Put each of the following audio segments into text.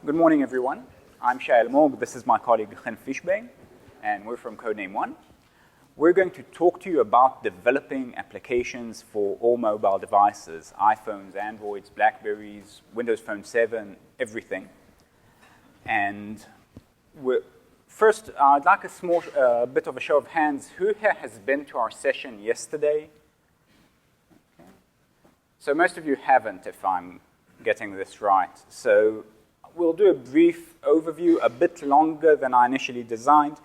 Good morning, everyone. I'm Shael Morg. This is my colleague Chen Fishbane, and we're from CodeName One. We're going to talk to you about developing applications for all mobile devices, iPhones, Androids, Blackberries, Windows Phone 7, everything. And first, I'd like a small bit of a show of hands. Who here has been to our session yesterday? Okay. So most of you haven't, if I'm getting this right. So we'll do a brief overview, a bit longer than I initially designed,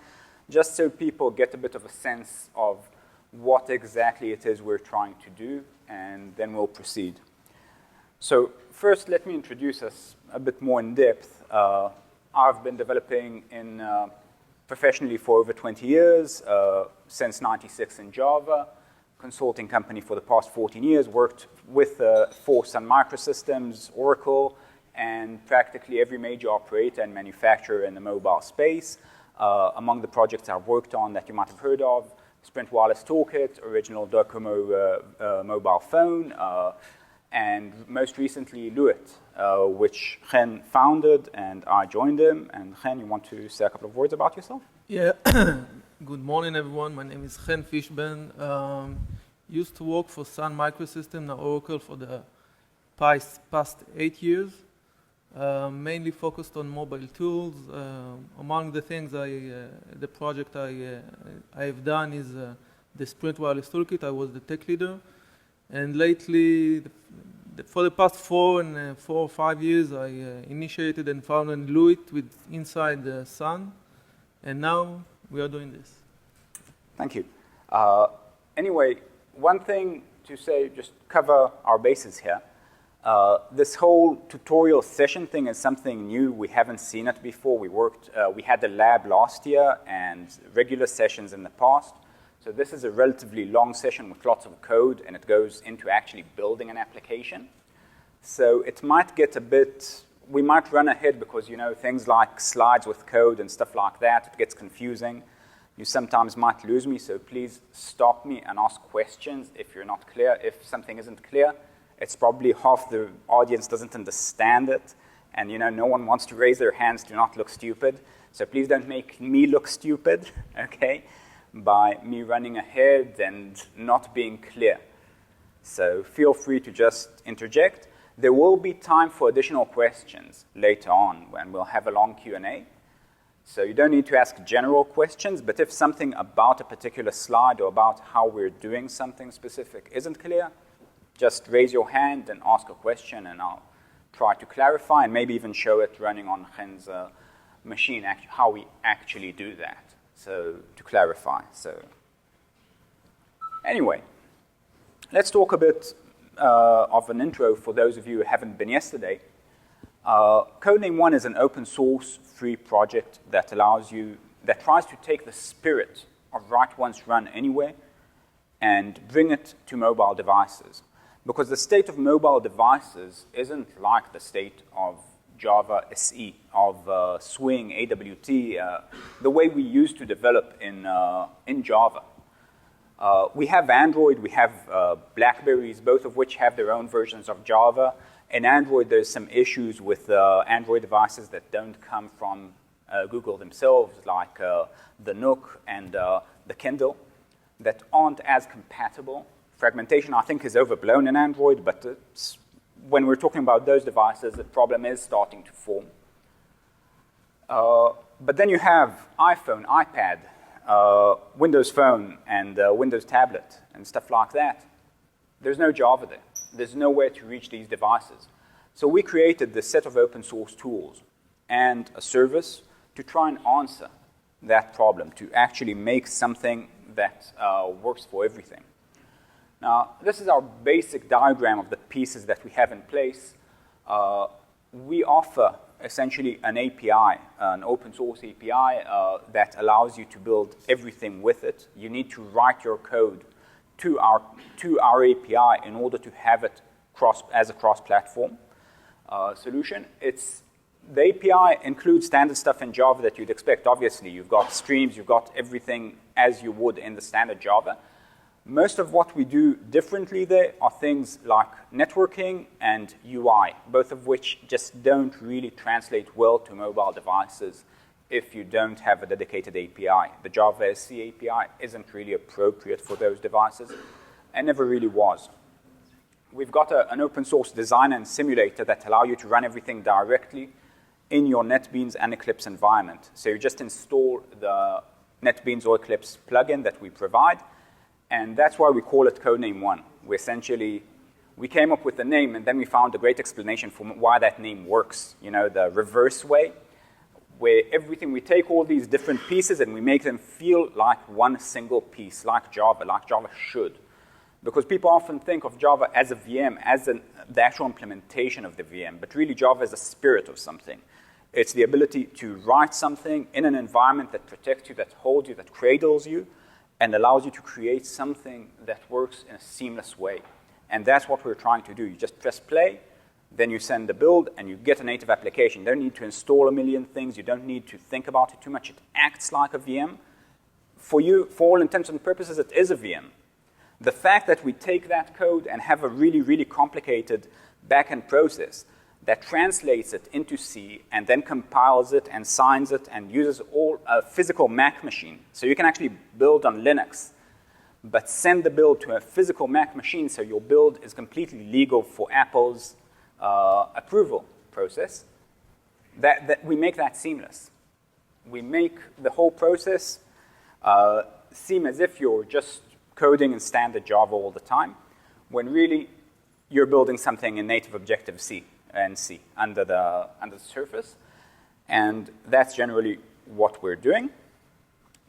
just so people get a bit of a sense of what exactly it is we're trying to do, and then we'll proceed. So first, let me introduce us a bit more in depth. I've been developing professionally for over 20 years, since '96 in Java, consulting company for the past 14 years, worked with Sun Microsystems, Oracle, and practically every major operator and manufacturer in the mobile space. Among the projects I've worked on that you might have heard of, Sprint Wireless Toolkit, original Docomo mobile phone, and most recently Luit, which Chen founded and I joined him. And Chen, you want to say a couple of words about yourself? Yeah. Good morning, everyone. My name is Chen Fishbane. Used to work for Sun Microsystems, now Oracle, for the past 8 years. Mainly focused on mobile tools. Among the things the project I've done is the Sprint Wireless Toolkit. I was the tech leader. And lately, for the past 4 or 5 years, I initiated and founded Luit with inside the Sun. And now we are doing this. Thank you. Anyway, one thing to say, just cover our bases here. This whole tutorial session thing is something new. We haven't seen it before. We had the lab last year and regular sessions in the past. So this is a relatively long session with lots of code, and it goes into actually building an application. So it might get we might run ahead because, things like slides with code and stuff like that, it gets confusing. You sometimes might lose me, so please stop me and ask questions if you're not clear. If something isn't clear, it's probably half the audience doesn't understand it, and no one wants to raise their hands to not look stupid. So please don't make me look stupid, okay, by me running ahead and not being clear. So feel free to just interject. There will be time for additional questions later on when we'll have a long Q&A. So you don't need to ask general questions, but if something about a particular slide or about how we're doing something specific isn't clear, just raise your hand and ask a question, and I'll try to clarify and maybe even show it running on Chen's machine, how we actually do that, so to clarify. So anyway, let's talk a bit of an intro for those of you who haven't been yesterday. CodeName One is an open source free project that tries to take the spirit of Write Once, Run Anywhere and bring it to mobile devices. Because the state of mobile devices isn't like the state of Java SE, of Swing, AWT, the way we used to develop in Java. We have Android, we have Blackberries, both of which have their own versions of Java. In Android, there's some issues with Android devices that don't come from Google themselves, like the Nook and the Kindle, that aren't as compatible. Fragmentation, I think, is overblown in Android, but when we're talking about those devices, the problem is starting to form. But then you have iPhone, iPad, Windows Phone, and Windows Tablet, and stuff like that. There's no Java there. There's nowhere to reach these devices. So we created this set of open source tools and a service to try and answer that problem, to actually make something that works for everything. Now, this is our basic diagram of the pieces that we have in place. We offer essentially an API, an open source API that allows you to build everything with it. You need to write your code to our API in order to have it as a cross-platform solution. The API includes standard stuff in Java that you'd expect. Obviously, you've got streams, you've got everything as you would in the standard Java. Most of what we do differently there are things like networking and UI, both of which just don't really translate well to mobile devices if you don't have a dedicated API. The Java SC API isn't really appropriate for those devices and never really was. We've got an open source designer and simulator that allow you to run everything directly in your NetBeans and Eclipse environment. So you just install the NetBeans or Eclipse plugin that we provide, and that's why we call it CodeName One. We came up with the name, and then we found a great explanation for why that name works, the reverse way, where we take all these different pieces and we make them feel like one single piece, like Java should. Because people often think of Java as a VM, as the actual implementation of the VM, but really Java is a spirit of something. It's the ability to write something in an environment that protects you, that holds you, that cradles you, and allows you to create something that works in a seamless way. And that's what we're trying to do. You just press play, then you send the build, and you get a native application. You don't need to install a million things. You don't need to think about it too much. It acts like a VM. For you, for all intents and purposes, it is a VM. The fact that we take that code and have a really, really complicated backend process that translates it into C and then compiles it and signs it and uses a physical Mac machine. So you can actually build on Linux, but send the build to a physical Mac machine so your build is completely legal for Apple's approval process. That we make that seamless. We make the whole process seem as if you're just coding in standard Java all the time, when really you're building something in native Objective-C and C under the surface. And that's generally what we're doing.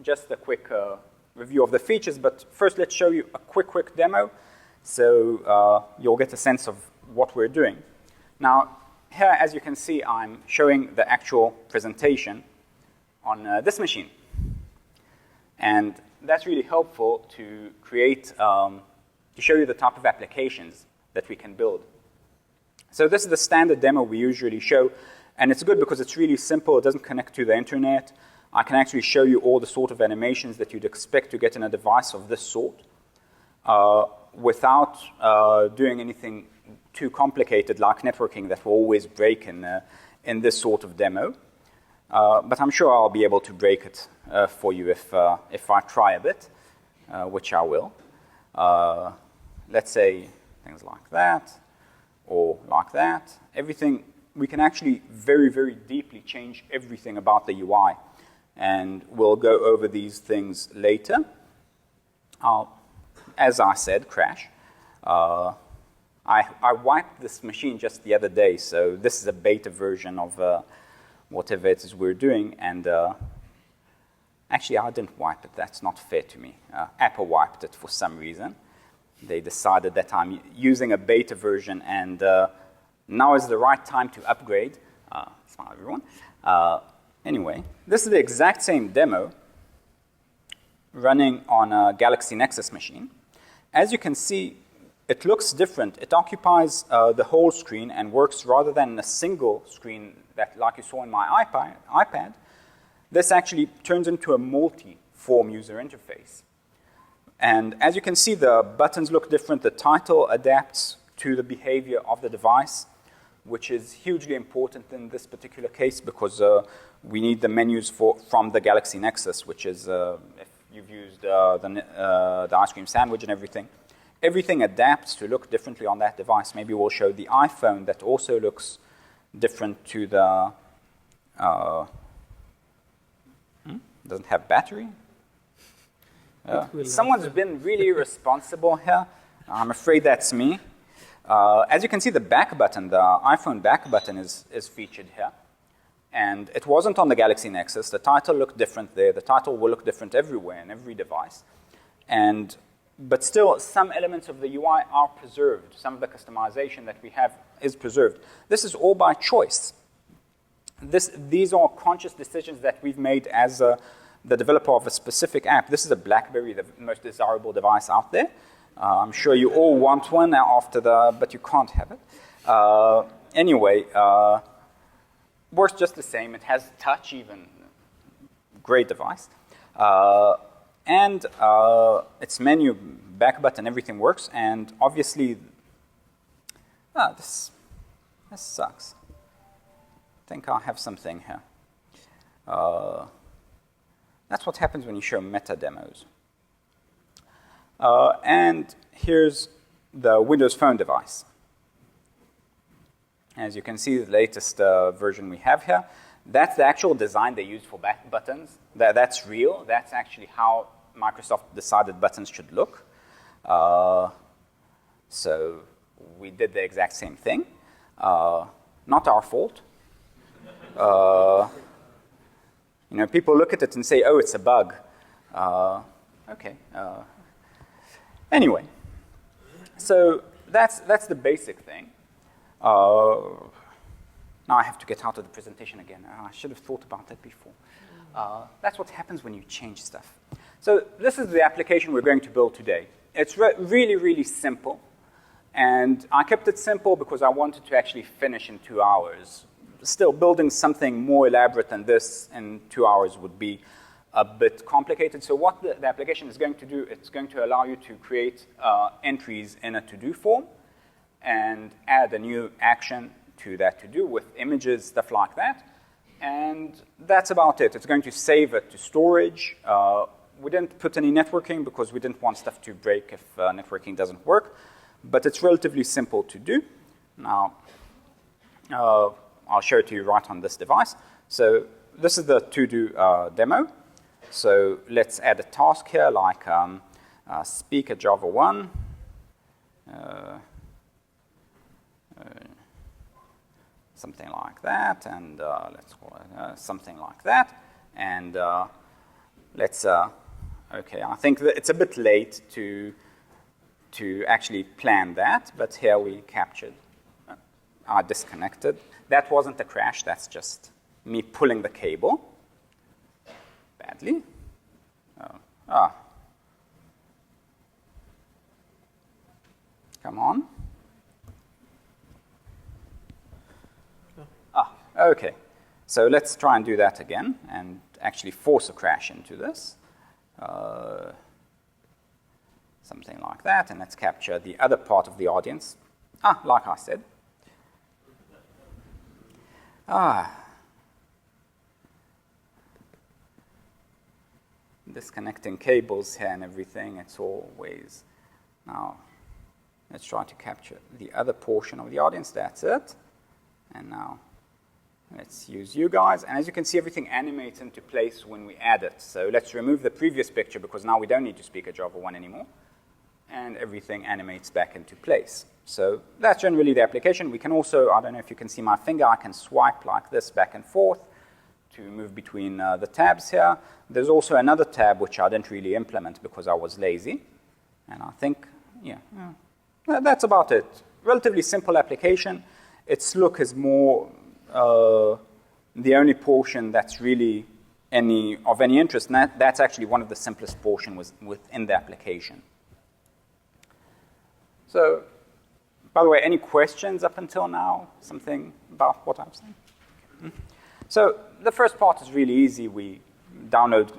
Just a quick review of the features, but first let's show you a quick demo so you'll get a sense of what we're doing. Now, here, as you can see, I'm showing the actual presentation on this machine. And that's really helpful to create, to show you the type of applications that we can build. So this is the standard demo we usually show, and it's good because it's really simple. It doesn't connect to the internet. I can actually show you all the sort of animations that you'd expect to get in a device of this sort without doing anything too complicated like networking that will always break in this sort of demo. But I'm sure I'll be able to break it for you if I try a bit, which I will. Let's say things like that, or like that. Everything, we can actually very, very deeply change everything about the UI. And we'll go over these things later. As I said, crash. I wiped this machine just the other day, so this is a beta version of whatever it is we're doing. And actually, I didn't wipe it. That's not fair to me. Apple wiped it for some reason. They decided that I'm using a beta version, and now is the right time to upgrade. Smile, everyone. Anyway, this is the exact same demo running on a Galaxy Nexus machine. As you can see, it looks different. It occupies the whole screen and works rather than a single screen that, like you saw in my iPad. This actually turns into a multi-form user interface. And as you can see, the buttons look different. The title adapts to the behavior of the device, which is hugely important in this particular case because we need the menus from the Galaxy Nexus, which is, if you've used the ice cream sandwich and everything, everything adapts to look differently on that device. Maybe we'll show the iPhone that also looks different to the, doesn't have battery. Someone's been really irresponsible here. I'm afraid that's me. As you can see, the back button, the iPhone back button is featured here. And it wasn't on the Galaxy Nexus. The title looked different there. The title will look different everywhere in every device. But still, some elements of the UI are preserved. Some of the customization that we have is preserved. This is all by choice. These are conscious decisions that we've made as the developer of a specific app. This is a BlackBerry, the most desirable device out there. I'm sure you all want one but you can't have it. Anyway, works just the same. It has touch even. Great device. And its menu back button, everything works. And obviously, this sucks. I think I have something here. That's what happens when you show meta demos. And here's the Windows Phone device. As you can see, the latest version we have here, that's the actual design they used for back buttons. That's real. That's actually how Microsoft decided buttons should look. So we did the exact same thing. Not our fault. People look at it and say, oh, it's a bug. Okay. Anyway, so that's the basic thing. Now I have to get out of the presentation again. I should have thought about that before. That's what happens when you change stuff. So this is the application we're going to build today. It's really, really simple. And I kept it simple because I wanted to actually finish in 2 hours. Still, building something more elaborate than this in 2 hours would be a bit complicated. So what the application is going to do, it's going to allow you to create entries in a to-do form and add a new action to that to-do with images, stuff like that. And that's about it. It's going to save it to storage. We didn't put any networking because we didn't want stuff to break if networking doesn't work. But it's relatively simple to do. Now, I'll show it to you right on this device. So this is the to-do demo. So let's add a task here, like speak a Java 1. Something like that, and let's call it something like that. And let's, okay, I think that it's a bit late to actually plan that, but here we captured, I disconnected. That wasn't a crash, that's just me pulling the cable badly. Come on. Okay, so let's try and do that again and actually force a crash into this. Something like that, and let's capture the other part of the audience. Like I said. Disconnecting cables here and everything, it's always. Now, let's try to capture the other portion of the audience, that's it. And now, let's use you guys. And as you can see, everything animates into place when we add it. So let's remove the previous picture because now we don't need to speak a Java 1 anymore. And everything animates back into place. So that's generally the application. We can also, I don't know if you can see my finger, I can swipe like this back and forth to move between the tabs here. There's also another tab which I didn't really implement because I was lazy. And I think, that's about it. Relatively simple application. Its look is more the only portion that's really of any interest, and that's actually one of the simplest portions within the application. So, by the way, any questions up until now? Something about what I'm saying? So the first part is really easy. We download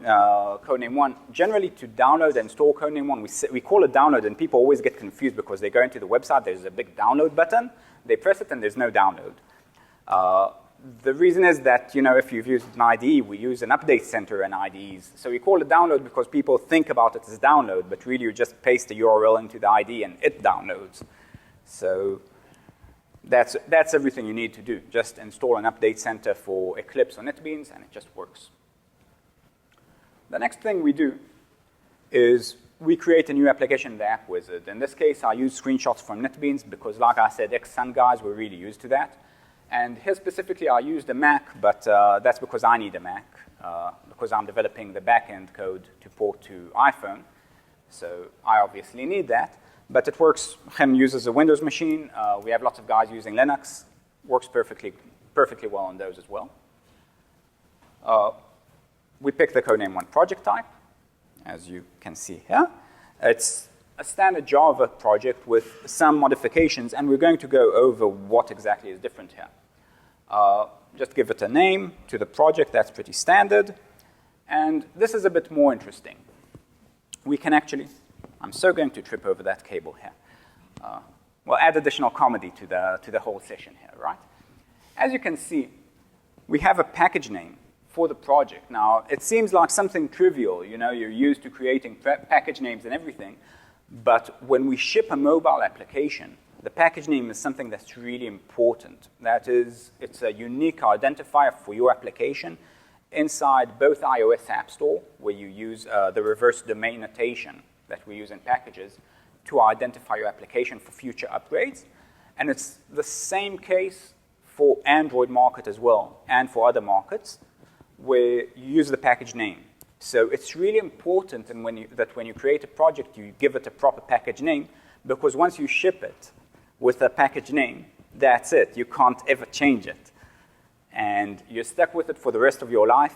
CodeName One. Generally, to download and install CodeName One, we call it download, and people always get confused because they go into the website, there's a big download button, they press it, and there's no download. The reason is that, if you've used an IDE, we use an update center in IDEs. So we call it download because people think about it as download, but really you just paste the URL into the IDE and it downloads. So that's everything you need to do. Just install an update center for Eclipse or NetBeans, and it just works. The next thing we do is we create a new application in the app wizard. In this case, I use screenshots from NetBeans because, like I said, ex-Sun guys were really used to that. And here specifically, I used a Mac, but that's because I need a Mac, because I'm developing the backend code to port to iPhone. So I obviously need that. But it works. Chem uses a Windows machine. We have lots of guys using Linux. Works perfectly well on those as well. We pick the CodeName One project type, as you can see here. It's a standard Java project with some modifications, and we're going to go over what exactly is different here. Just give it a name to the project. That's pretty standard. And this is a bit more interesting. We can actually, I'm so going to trip over that cable here. We'll add additional comedy to the whole session here, right? As you can see, we have a package name for the project. Now, it seems like something trivial. You know, you're used to creating package names and everything. But when we ship a mobile application, the package name is something that's really important. That is, it's a unique identifier for your application inside both iOS App Store, where you use the reverse domain notation that we use in packages to identify your application for future upgrades. And it's the same case for Android market as well, and for other markets, where you use the package name. So it's really important that when you create a project, you give it a proper package name, because once you ship it with a package name, that's it. You can't ever change it. And you're stuck with it for the rest of your life,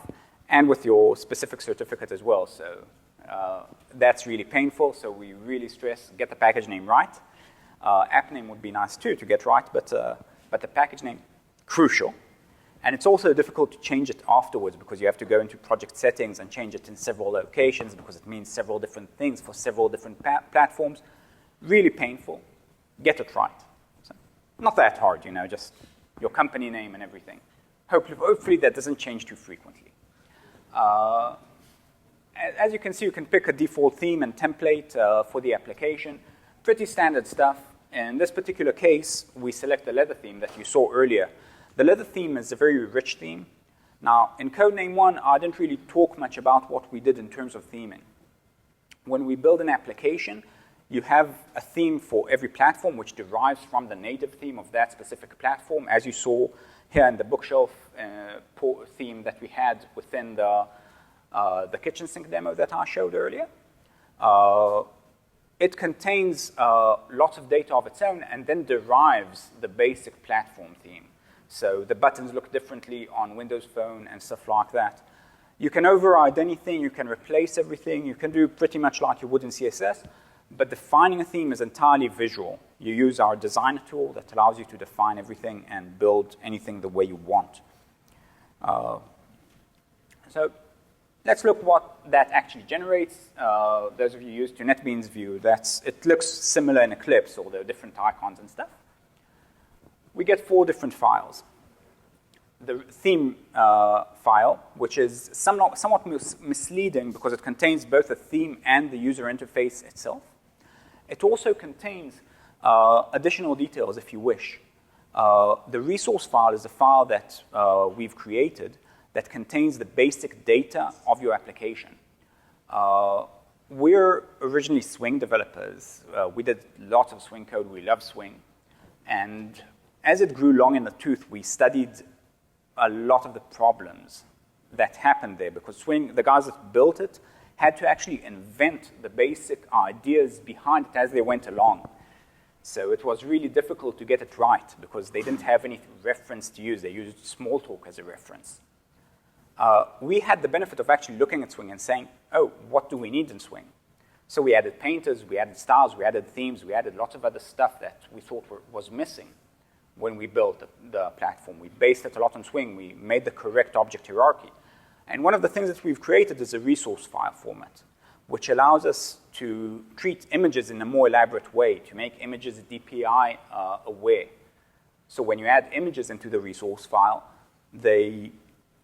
and with your specific certificate as well. So that's really painful, so we really stress get the package name right. App name would be nice too to get right, but the package name, crucial. And it's also difficult to change it afterwards, because you have to go into project settings and change it in several locations, because it means several different things for several different platforms. Really painful. Get it right. So, not that hard, you know, just your company name and everything. Hopefully that doesn't change too frequently. As you can see, you can pick a default theme and template for the application. Pretty standard stuff. In this particular case, we select the leather theme that you saw earlier. The leather theme is a very rich theme. Now, in CodeName One, I didn't really talk much about what we did in terms of theming. When we build an application, you have a theme for every platform, which derives from the native theme of that specific platform, as you saw here in the bookshelf theme that we had within the kitchen sink demo that I showed earlier. It contains lots of data of its own, and then derives the basic platform theme. So the buttons look differently on Windows Phone and stuff like that. You can override anything, you can replace everything, you can do pretty much like you would in CSS, but defining a theme is entirely visual. You use our designer tool that allows you to define everything and build anything the way you want. So let's look what that actually generates. Those of you used to NetBeans View, it looks similar in Eclipse, although different icons and stuff. We get 4 different files. The theme file, which is somewhat misleading because it contains both a theme and the user interface itself. It also contains additional details if you wish. The resource file is a file that we've created that contains the basic data of your application. We're originally Swing developers. We did lots of Swing code. We love Swing. And as it grew long in the tooth, we studied a lot of the problems that happened there, because Swing, the guys that built it, had to actually invent the basic ideas behind it as they went along. So it was really difficult to get it right, because they didn't have any reference to use. They used Smalltalk as a reference. We had the benefit of actually looking at Swing and saying, oh, what do we need in Swing? So we added painters, we added styles, we added themes, we added lots of other stuff that we thought was missing when we built the platform. We based it a lot on Swing. We made the correct object hierarchy. And one of the things that we've created is a resource file format, which allows us to treat images in a more elaborate way, to make images DPI aware. So when you add images into the resource file, they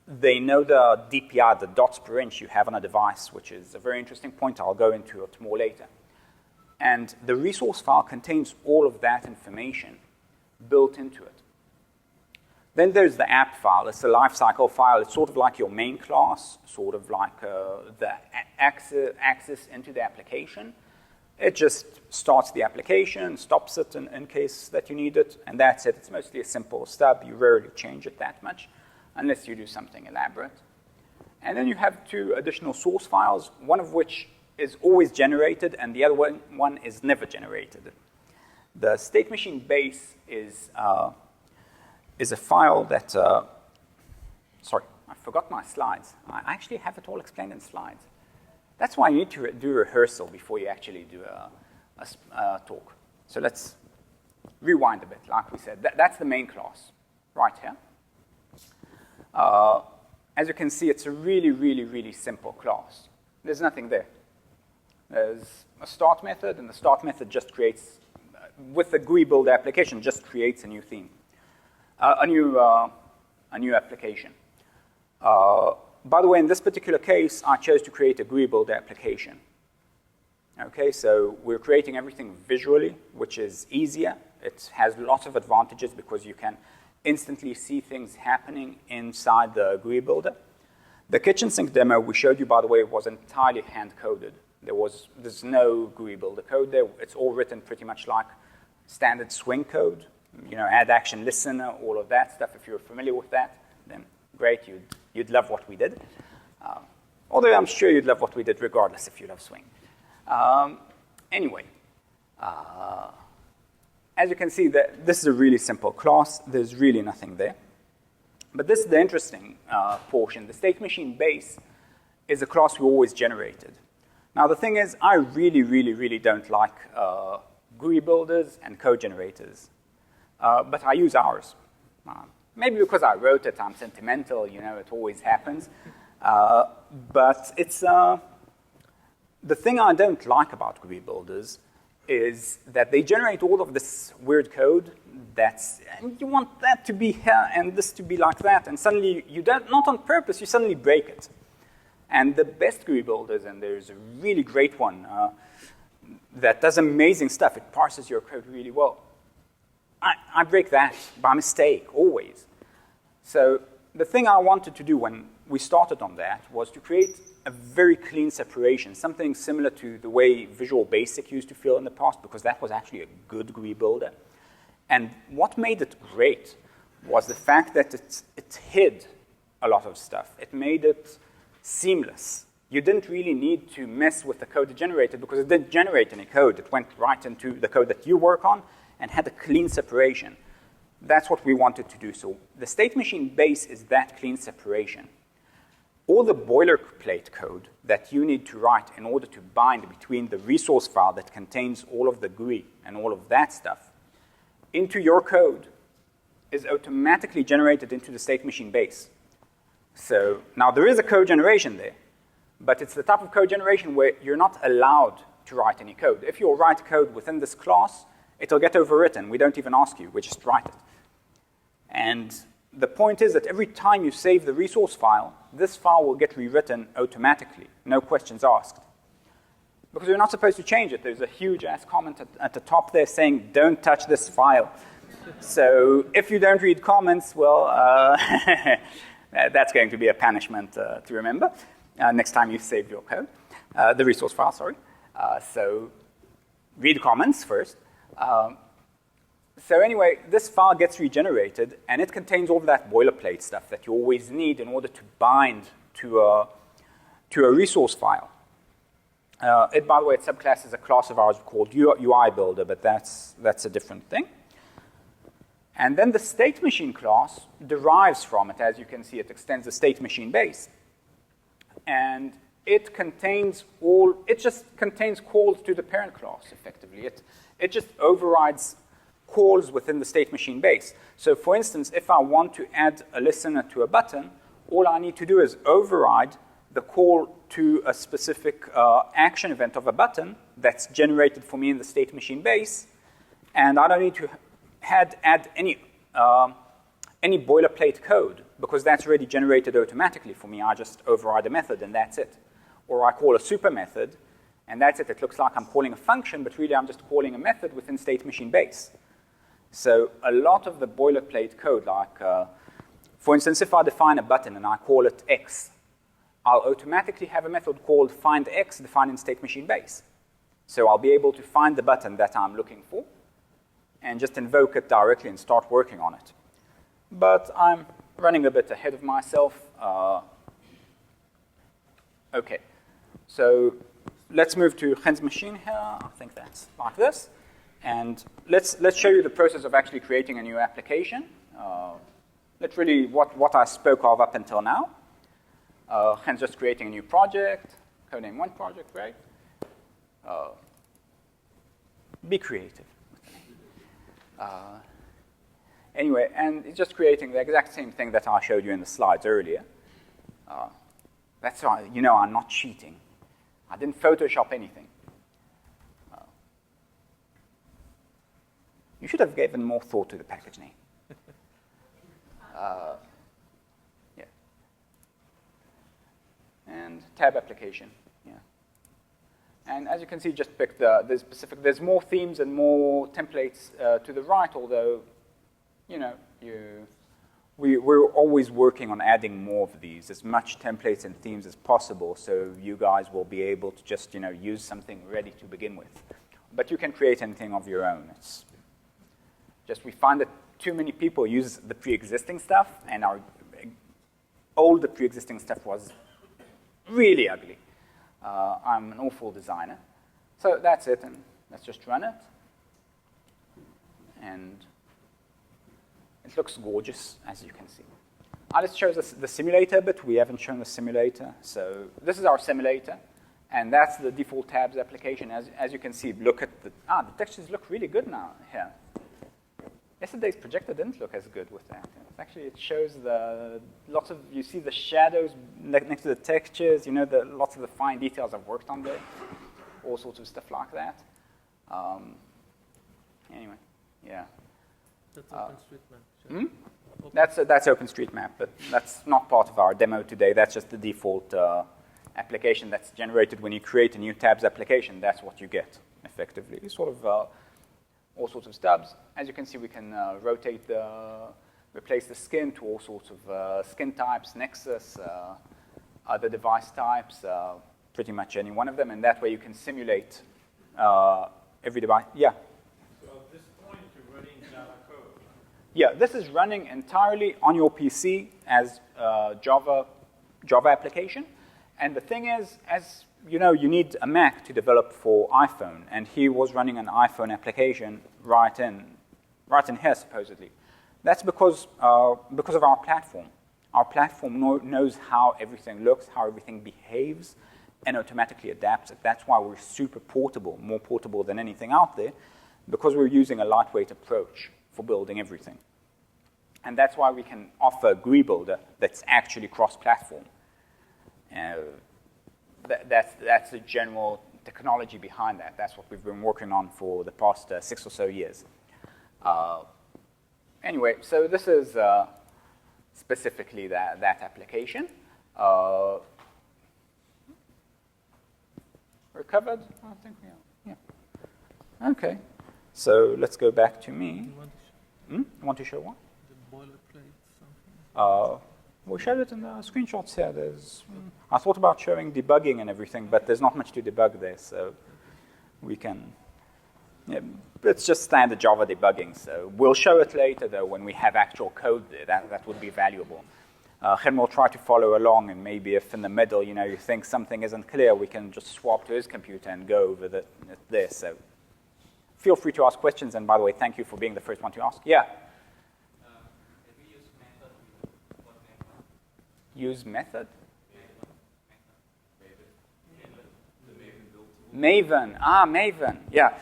know the DPI, the dots per inch you have on a device, which is a very interesting point. I'll go into it more later. And the resource file contains all of that information built into it. Then there's the app file. It's a lifecycle file. It's sort of like your main class, sort of like the access into the application. It just starts the application, stops it in case that you need it, and that's it. It's mostly a simple stub. You rarely change it that much, unless you do something elaborate. And then you have 2 additional source files, one of which is always generated, and the other one is never generated. The Statemachine Base is a file that, sorry, I forgot my slides. I actually have it all explained in slides. That's why you need to do rehearsal before you actually do a talk. So let's rewind a bit. Like we said, that's the main class right here. As you can see, it's a really, really, really simple class. There's nothing there. There's a start method, and the start method just creates, with the GUI builder application, just creates a new theme, a new application. By the way, in this particular case, I chose to create a GUI builder application. Okay, so we're creating everything visually, which is easier. It has lots of advantages because you can instantly see things happening inside the GUI builder. The kitchen sink demo we showed you, by the way, was entirely hand-coded. There's no GUI builder code there. It's all written pretty much like standard Swing code. You know, add action listener, all of that stuff. If you're familiar with that, then great, you'd love what we did. Although I'm sure you'd love what we did regardless if you love Swing. Anyway, as you can see, this is a really simple class. There's really nothing there. But this is the interesting portion. The Statemachine Base is a class we always generated. Now, the thing is, I really don't like GUI builders and code generators. But I use ours. Maybe because I wrote it, I'm sentimental, you know, it always happens. But it's the thing I don't like about GUI builders is that they generate all of this weird code and you want that to be here and this to be like that, and suddenly you don't, not on purpose, you suddenly break it. And the best GUI builders, and there's a really great one that does amazing stuff, it parses your code really well. I break that by mistake, always. So the thing I wanted to do when we started on that was to create a very clean separation, something similar to the way Visual Basic used to feel in the past, because that was actually a good GUI builder. And what made it great was the fact that it hid a lot of stuff. It made it seamless. You didn't really need to mess with the code it generated because it didn't generate any code. It went right into the code that you work on and had a clean separation. That's what we wanted to do. So the Statemachine Base is that clean separation. All the boilerplate code that you need to write in order to bind between the resource file that contains all of the GUI and all of that stuff into your code is automatically generated into the Statemachine Base. So now there is a code generation there, but it's the type of code generation where you're not allowed to write any code. If you write code within this class, it'll get overwritten. We don't even ask you. We just write it. And the point is that every time you save the resource file, this file will get rewritten automatically, no questions asked. Because you're not supposed to change it. There's a huge-ass comment at the top there saying, don't touch this file. So if you don't read comments, well, that's going to be a punishment to remember next time you save your code, the resource file, sorry. So read comments first. So anyway, this file gets regenerated, and it contains all of that boilerplate stuff that you always need in order to bind to a resource file. It, by the way, its subclass is a class of ours called UI Builder, but that's a different thing. And then the Statemachine class derives from it. As you can see, it extends the Statemachine Base. And it just contains calls to the parent class, effectively. It just overrides calls within the Statemachine Base. So for instance, if I want to add a listener to a button, all I need to do is override the call to a specific action event of a button that's generated for me in the Statemachine Base, and I don't need to add any boilerplate code because that's already generated automatically for me. I just override a method and that's it. Or I call a super method and that's it. It looks like I'm calling a function, but really I'm just calling a method within Statemachine Base. So a lot of the boilerplate code, like for instance, if I define a button and I call it X, I'll automatically have a method called findX defined in Statemachine Base. So I'll be able to find the button that I'm looking for and just invoke it directly and start working on it. But I'm running a bit ahead of myself. Okay, so let's move to Gen's machine here. I think that's like this. And let's show you the process of actually creating a new application. Literally what I spoke of up until now. Gen's just creating a new project, CodeName One project, right? Be creative. Anyway, and it's just creating the exact same thing that I showed you in the slides earlier. That's why, you know, I'm not cheating. I didn't Photoshop anything. You should have given more thought to the package name. Yeah. And tab application. Yeah. And as you can see, just pick the specific. There's more themes and more templates to the right, although, you know, we're always working on adding more of these, as much templates and themes as possible, so you guys will be able to just, you know, use something ready to begin with. But you can create anything of your own. It's just we find that too many people use the pre-existing stuff, and all the pre-existing stuff was really ugly. I'm an awful designer. So that's it, and let's just run it. And it looks gorgeous, as you can see. Alice shows us the simulator bit. We haven't shown the simulator. So this is our simulator, and that's the default tabs application. As you can see, look at the textures look really good now here. Yesterday's projector didn't look as good with that. Actually, it shows you see the shadows next to the textures, you know, lots of the fine details I've worked on there, all sorts of stuff like that. Anyway, yeah. That's OpenStreetMap. That's OpenStreetMap, but that's not part of our demo today. That's just the default application that's generated when you create a new tabs application. That's what you get, effectively. It's sort of all sorts of stubs. As you can see, we can replace the skin to all sorts of skin types, Nexus, other device types, pretty much any one of them, and that way you can simulate every device. Yeah? So at this point, you're running Java code. Yeah, this is running entirely on your PC as a Java application. And the thing is, as you know, you need a Mac to develop for iPhone, and he was running an iPhone application right in here, supposedly. That's because of our platform. Our platform knows how everything looks, how everything behaves, and automatically adapts it. That's why we're super portable, more portable than anything out there, because we're using a lightweight approach for building everything. And that's why we can offer a GUI builder that's actually cross-platform. That's the general technology behind that. That's what we've been working on for the past 6 or so years. Anyway, so this is specifically that application. We're covered? I think we are. Yeah. Okay. So let's go back to me. You want to show what? The boilerplate something. We showed it in the screenshots here. I thought about showing debugging and everything, but there's not much to debug there, so we can. Yeah, it's just standard Java debugging. So we'll show it later, though, when we have actual code there. That would be valuable. Chen will try to follow along, and maybe if in the middle, you know, you think something isn't clear, we can just swap to his computer and go over there. So feel free to ask questions. And by the way, thank you for being the first one to ask. Yeah. Use method? Maven. Maven. Yeah.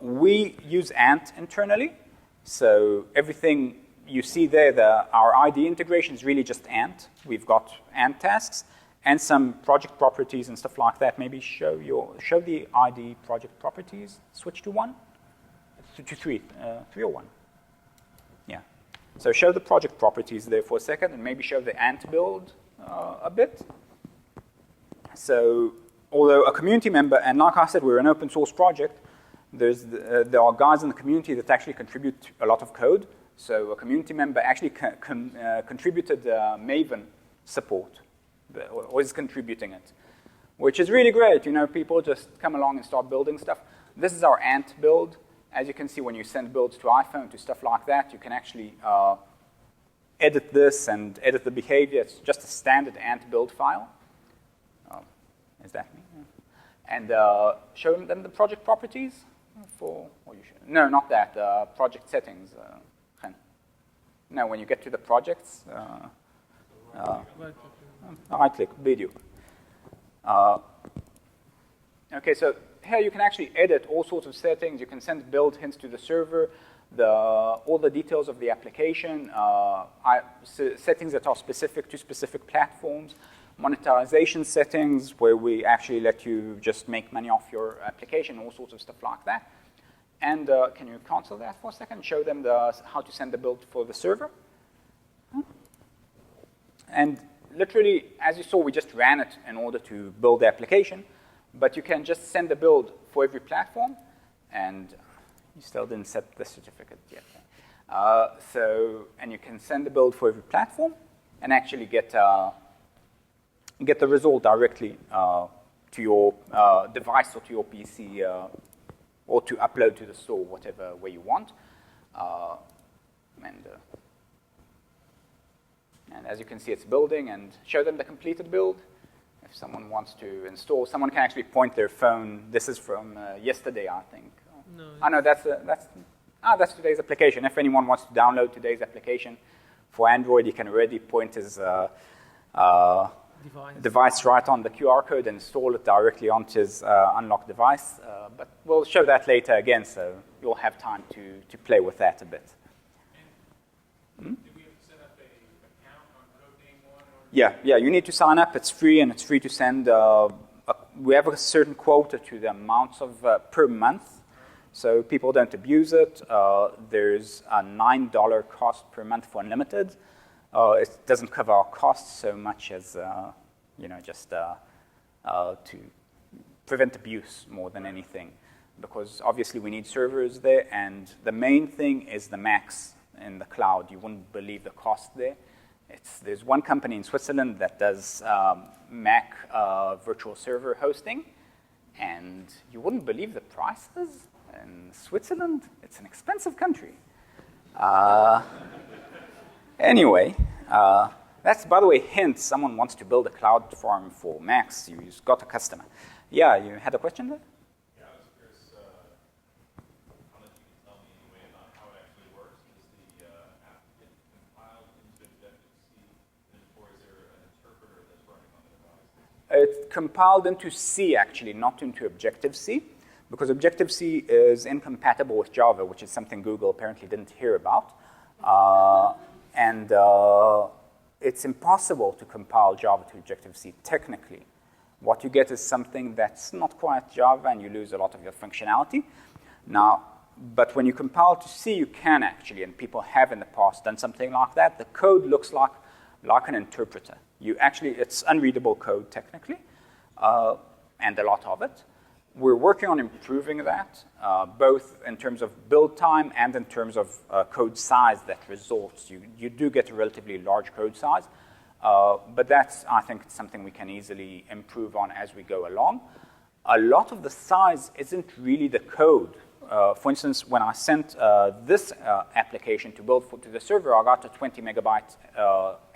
We use Ant internally. So everything you see there, our ID integration is really just Ant. We've got Ant tasks and some project properties and stuff like that. Maybe show the ID project properties. Switch to 1? To 3. 3 or 1? Yeah. So show the project properties there for a second, and maybe show the Ant build a bit. So although a community member, and like I said, we're an open source project, there are guys in the community that actually contribute a lot of code. So a community member actually contributed Maven support, or is contributing it, which is really great. You know, people just come along and start building stuff. This is our Ant build. As you can see, when you send builds to iPhone, to stuff like that, you can actually edit this and edit the behavior. It's just a standard Ant build file. Is that me? Yeah. And show them the project properties no, not that. Project settings. No, when you get to the projects, right-click, video. Okay, so here you can actually edit all sorts of settings. You can send build hints to the server, all the details of the application, settings that are specific to specific platforms, monetization settings where we actually let you just make money off your application, all sorts of stuff like that. And can you cancel that for a second? Show them how to send the build for the server. And literally, as you saw, we just ran it in order to build the application. But you can just send the build for every platform. And you still didn't set the certificate yet. And you can send the build for every platform and actually get the result directly to your device or to your PC or to upload to the store, whatever way you want. And as you can see, it's building, and show them the completed build. If someone wants to install, someone can actually point their phone. This is from yesterday, I think. No. No, that's today's application. If anyone wants to download today's application for Android, he can already point his device right on the QR code and install it directly onto his unlocked device. But we'll show that later again, so you'll have time to play with that a bit. Do we have to set up an account on CodeName One? Yeah, you need to sign up. It's free, and it's free to send. We have a certain quota to the amounts of per month, so people don't abuse it. There's a $9 cost per month for unlimited. It doesn't cover our costs so much as just to prevent abuse more than anything, because obviously we need servers there, and the main thing is the Macs in the cloud. You wouldn't believe the cost there. There's one company in Switzerland that does Mac virtual server hosting, and you wouldn't believe the prices in Switzerland. It's an expensive country. Anyway, that's, by the way, hint, someone wants to build a cloud farm for Macs. You've got a customer. Yeah, you had a question there? Yeah, I was curious. I'll let you tell me anyway about how it actually works. Does the app get compiled into Objective-C, or is there an interpreter that's running on the device? It's compiled into C, actually, not into Objective-C, because Objective-C is incompatible with Java, which is something Google apparently didn't hear about. And it's impossible to compile Java to Objective-C technically. What you get is something that's not quite Java, and you lose a lot of your functionality. Now, but when you compile to C, you can actually, and people have in the past done something like that. The code looks like an interpreter. It's unreadable code technically, and a lot of it. We're working on improving that, both in terms of build time and in terms of code size that results. You do get a relatively large code size, but that's, I think, something we can easily improve on as we go along. A lot of the size isn't really the code. For instance, when I sent this application to build to the server, I got a 20 megabyte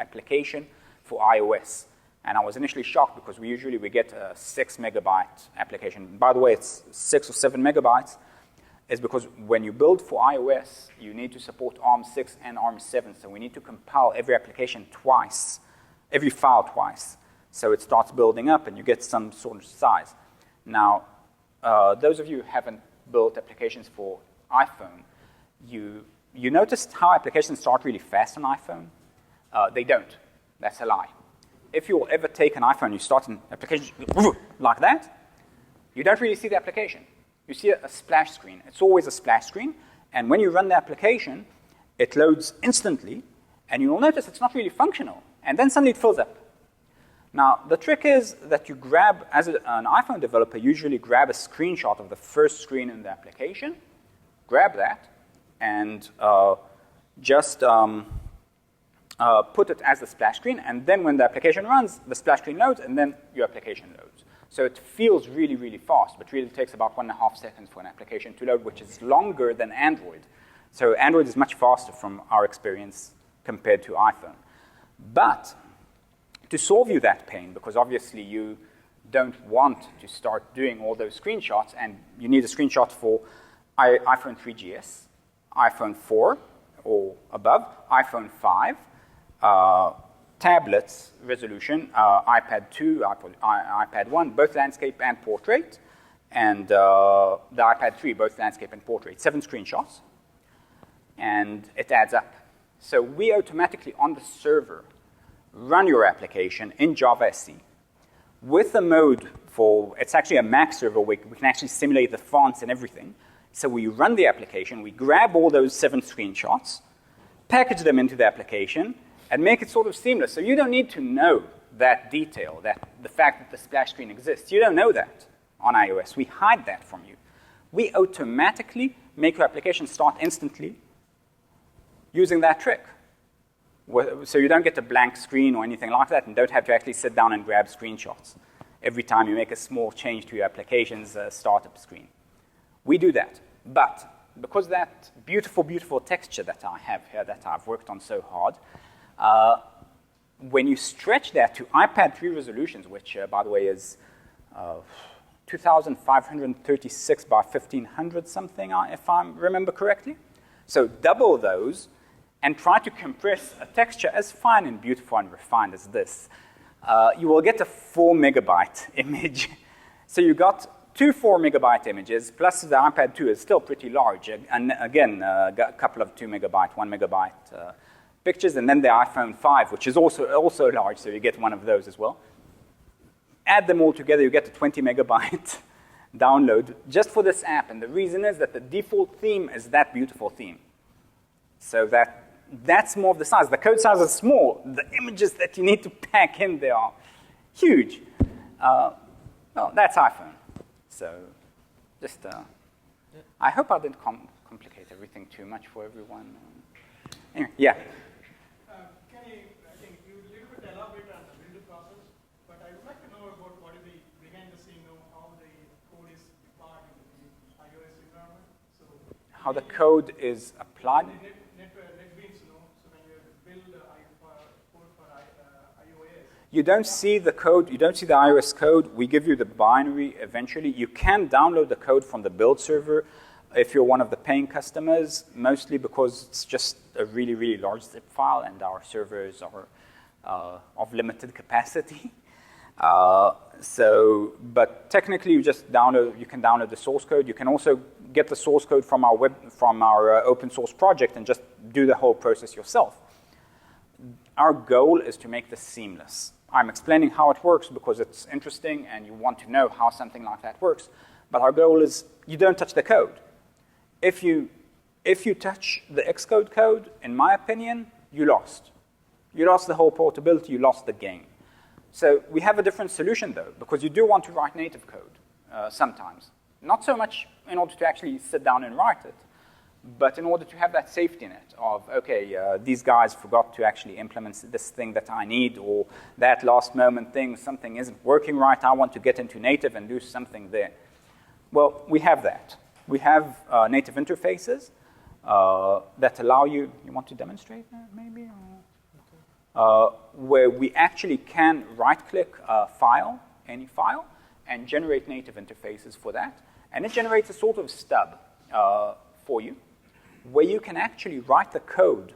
application for iOS. And I was initially shocked because we get a 6 megabyte application. By the way, it's 6 or 7 megabytes. It's because when you build for iOS, you need to support ARM6 and ARM7. So we need to compile every application twice, every file twice. So it starts building up, and you get some sort of size. Now, those of you who haven't built applications for iPhone, you noticed how applications start really fast on iPhone? They don't. That's a lie. If you'll ever take an iPhone, you start an application like that, you don't really see the application. You see a splash screen. It's always a splash screen. And when you run the application, it loads instantly. And you'll notice it's not really functional. And then suddenly it fills up. Now, the trick is that you grab, as an iPhone developer, usually grab a screenshot of the first screen in the application, grab that, and put it as the splash screen, and then when the application runs, the splash screen loads, and then your application loads. So it feels really, really fast, but really takes about 1.5 seconds for an application to load, which is longer than Android. So Android is much faster from our experience compared to iPhone. But to solve you that pain, because obviously you don't want to start doing all those screenshots, and you need a screenshot for iPhone 3GS, iPhone 4 or above, iPhone 5, tablets resolution, iPad 2, iPad 1, both landscape and portrait, and the iPad 3, both landscape and portrait. 7 screenshots, and it adds up. So we automatically, on the server, run your application in Java SE with a mode for, it's actually a Mac server where we can actually simulate the fonts and everything. So we run the application, we grab all those 7 screenshots, package them into the application, and make it sort of seamless. So you don't need to know that detail, that the fact that the splash screen exists. You don't know that on iOS. We hide that from you. We automatically make your application start instantly using that trick. So you don't get a blank screen or anything like that and don't have to actually sit down and grab screenshots every time you make a small change to your application's startup screen. We do that. But because that beautiful, beautiful texture that I have here that I've worked on so hard, when you stretch that to iPad 3 resolutions, which, by the way, is 2,536 by 1,500 something, if I remember correctly. So double those and try to compress a texture as fine and beautiful and refined as this. You will get a 4 megabyte image. So you got 2 4 megabyte images, plus the iPad 2 is still pretty large. And again, got a couple of 2 megabyte, 1 megabyte pictures, and then the iPhone 5, which is also large, so you get one of those as well. Add them all together, you get a 20 megabyte download just for this app. And the reason is that the default theme is that beautiful theme. So that's more of the size. The code size is small. The images that you need to pack in there are huge. Well, that's iPhone. So just, I hope I didn't complicate everything too much for everyone. Anyway, yeah. Can you, I think you little bit elaborate on the build process, but I would like to know about what is the behind the scene, how the code is applied in the iOS environment. So how the code is applied? NetBeans, so when you build code for iOS. You don't see the code, you don't see the iOS code. We give you the binary eventually. You can download the code from the build server if you're one of the paying customers, mostly because it's just a really, really large zip file and our servers are of limited capacity. But technically you just you can download the source code. You can also get the source code from our open source project and just do the whole process yourself. Our goal is to make this seamless. I'm explaining how it works because it's interesting and you want to know how something like that works. But our goal is you don't touch the code. If you touch the Xcode code, in my opinion, you lost. You lost the whole portability, you lost the game. So we have a different solution, though, because you do want to write native code sometimes. Not so much in order to actually sit down and write it, but in order to have that safety net of, okay, these guys forgot to actually implement this thing that I need, or that last moment thing, something isn't working right, I want to get into native and do something there. Well, we have that. We have native interfaces that allow you want to demonstrate that maybe? Where we actually can right-click a file, any file, and generate native interfaces for that. And it generates a sort of stub for you, where you can actually write the code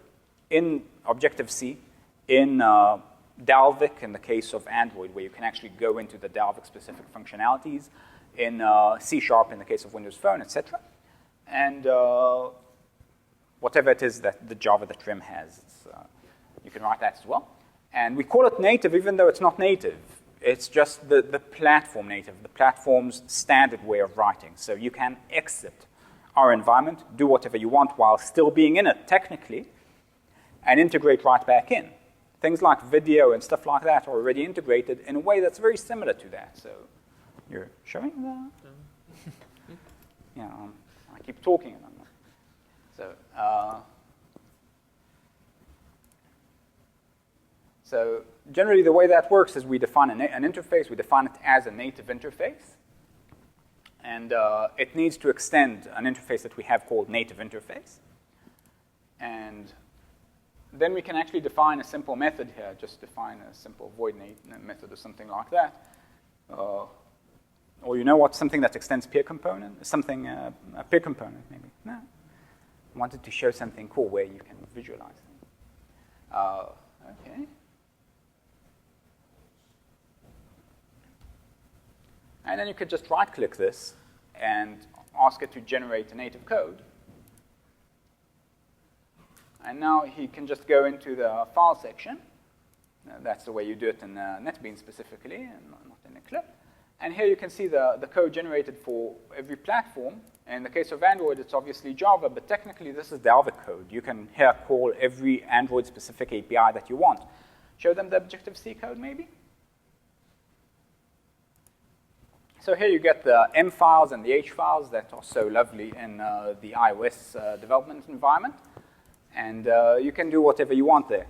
in Objective-C, in Dalvik in the case of Android, where you can actually go into the Dalvik-specific functionalities, in C# in the case of Windows Phone, etc. And whatever it is that the Java that Trim has, you can write that as well. And we call it native even though it's not native. It's just the platform native, the platform's standard way of writing. So you can exit our environment, do whatever you want while still being in it technically, and integrate right back in. Things like video and stuff like that are already integrated in a way that's very similar to that. So you're showing that? Yeah, I keep talking. And I'm so generally the way that works is we define an interface. We define it as a native interface. And it needs to extend an interface that we have called native interface. And then we can actually define a simple method here, just define a simple void method or something like that. Or you know what, something that extends peer component, something, a peer component maybe. No, I wanted to show something cool where you can visualize things. Okay. And then you could just right-click this and ask it to generate a native code. And now he can just go into the file section. That's the way you do it in NetBeans specifically, and not in Eclipse. And here you can see the code generated for every platform. In the case of Android, it's obviously Java, but technically this is the other code. You can here call every Android-specific API that you want. Show them the Objective-C code, maybe? So here you get the M files and the H files that are so lovely in the iOS development environment. And you can do whatever you want there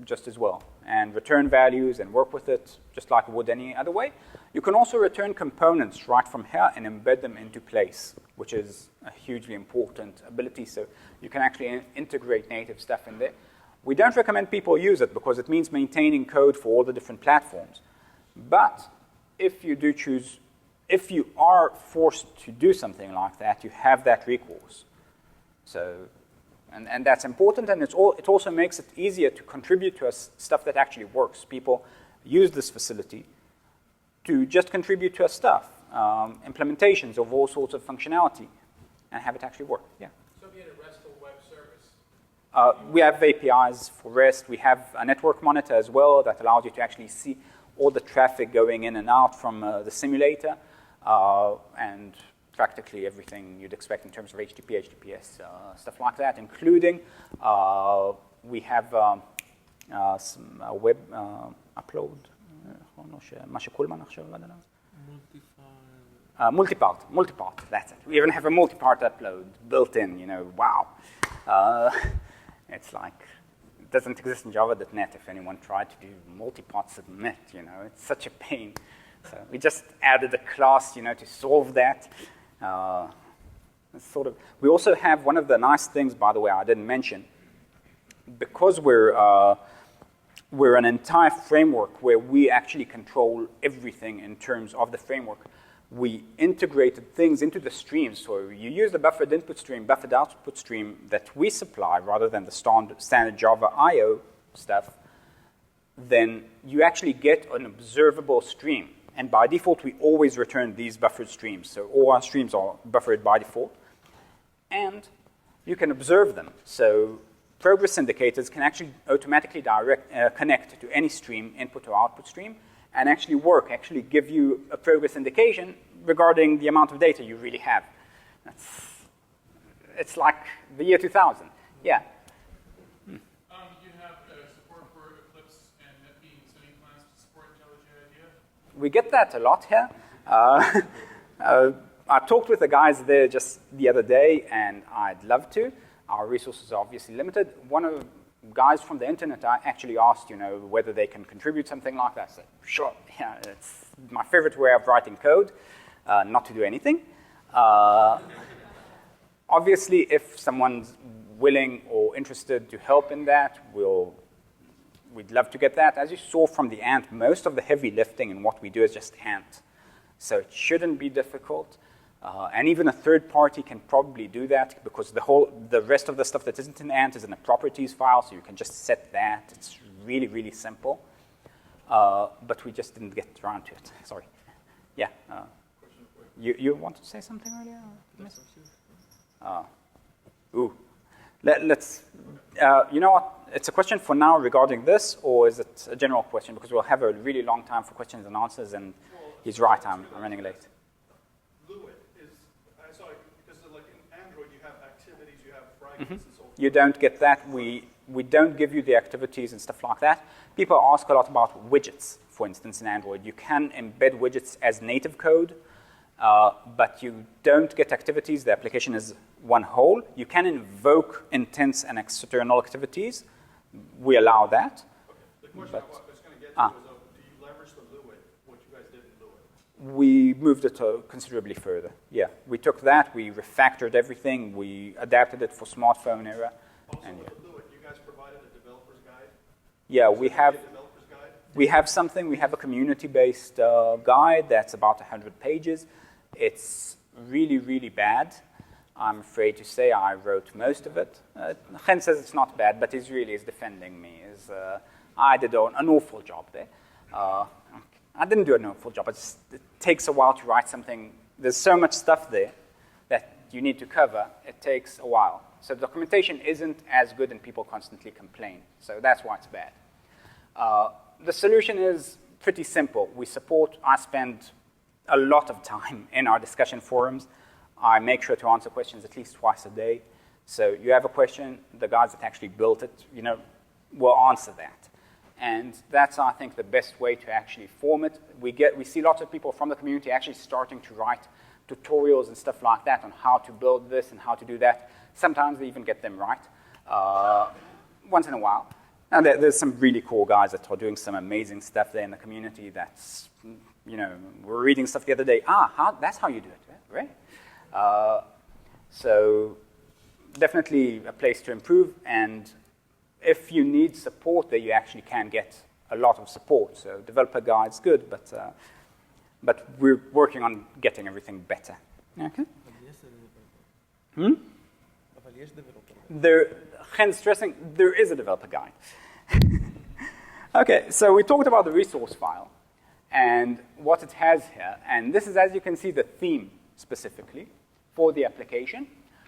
just as well, and return values and work with it just like it would any other way. You can also return components right from here and embed them into place, which is a hugely important ability. So you can actually integrate native stuff in there. We don't recommend people use it because it means maintaining code for all the different platforms. But if you do choose, if you are forced to do something like that, you have that recourse. So, and that's important, and it also makes it easier to contribute to stuff that actually works. People use this facility to just contribute to stuff, implementations of all sorts of functionality, and have it actually work. Yeah. So if you had a RESTful web service? We have APIs for REST. We have a network monitor as well that allows you to actually see all the traffic going in and out from the simulator, and practically everything you'd expect in terms of HTTP, HTTPS, stuff like that, including we have some web upload. Multi-part, that's it. We even have a multi-part upload built in, wow. It's like, it doesn't exist in Java.net if anyone tried to do multi-part submit, it's such a pain. So we just added a class, to solve that. We also have one of the nice things, by the way, I didn't mention, because we're an entire framework where we actually control everything in terms of the framework. We integrated things into the streams. So you use the buffered input stream, buffered output stream that we supply rather than the standard Java I/O stuff, then you actually get an observable stream. And by default, we always return these buffered streams. So all our streams are buffered by default. And you can observe them. So progress indicators can actually automatically connect to any stream, input or output stream, and actually give you a progress indication regarding the amount of data you really have. It's like the year 2000. Yeah. You have support for Eclipse and NetBeans. Any plans to support IntelliJ IDEA? We get that a lot here. I talked with the guys there just the other day, and I'd love to. Our resources are obviously limited. One of the guys from the internet actually asked, whether they can contribute something like that. I said, sure, yeah, it's my favorite way of writing code, not to do anything. Obviously, if someone's willing or interested to help in that, we'd love to get that. As you saw from the ant, most of the heavy lifting in what we do is just ant. So it shouldn't be difficult. And even a third party can probably do that because the rest of the stuff that isn't in ant is in a properties file, so you can just set that. It's really, really simple. But we just didn't get around to it. Sorry. Yeah. You wanted to say something earlier? Let's. You know what? It's a question for now regarding this, or is it a general question? Because we'll have a really long time for questions and answers, and he's right. I'm running late. And so you don't get that. We don't give you the activities and stuff like that. People ask a lot about widgets, for instance, in Android. You can embed widgets as native code, but you don't get activities. The application is one whole. You can invoke intents and external activities. We allow that. Okay. The question I was going to get to was, do you leverage the Lua, what you guys did in Lua? We moved it considerably further. Yeah, we took that, we refactored everything, we adapted it for smartphone era. Also with Lua, you guys provided a developer's guide? Yeah, we have something. We have a community-based guide that's about 100 pages. It's really, really bad. I'm afraid to say I wrote most of it. Chen says it's not bad, but Israel is defending me. I did an awful job there. I didn't do an awful job. It takes a while to write something. There's so much stuff there that you need to cover. It takes a while. So the documentation isn't as good, and people constantly complain. So that's why it's bad. The solution is pretty simple. I spend a lot of time in our discussion forums. I make sure to answer questions at least twice a day. So you have a question, the guys that actually built it, will answer that. And that's, I think, the best way to actually form it. We see lots of people from the community actually starting to write tutorials and stuff like that on how to build this and how to do that. Sometimes they even get them right, once in a while. And there's some really cool guys that are doing some amazing stuff there in the community that's, we're reading stuff the other day. That's how you do it, right? So definitely a place to improve, and if you need support there, you actually can get a lot of support. So developer guide's good, but we're working on getting everything better. Okay? Hence stressing, there is a developer guide. Okay, so we talked about the resource file and what it has here. And this is, as you can see, the theme specifically for the application,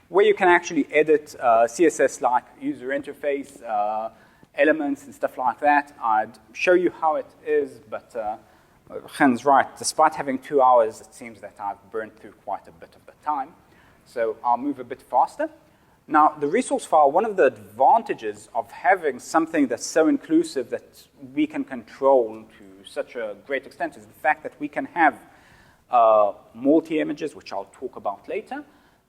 where you can actually edit CSS-like user interface, elements and stuff like that. I'd show you how it is, but Gen's right. Despite having 2 hours, it seems that I've burned through quite a bit of the time. So I'll move a bit faster. Now, the resource file, one of the advantages of having something that's so inclusive that we can control to such a great extent is the fact that we can have multi-images, which I'll talk about later,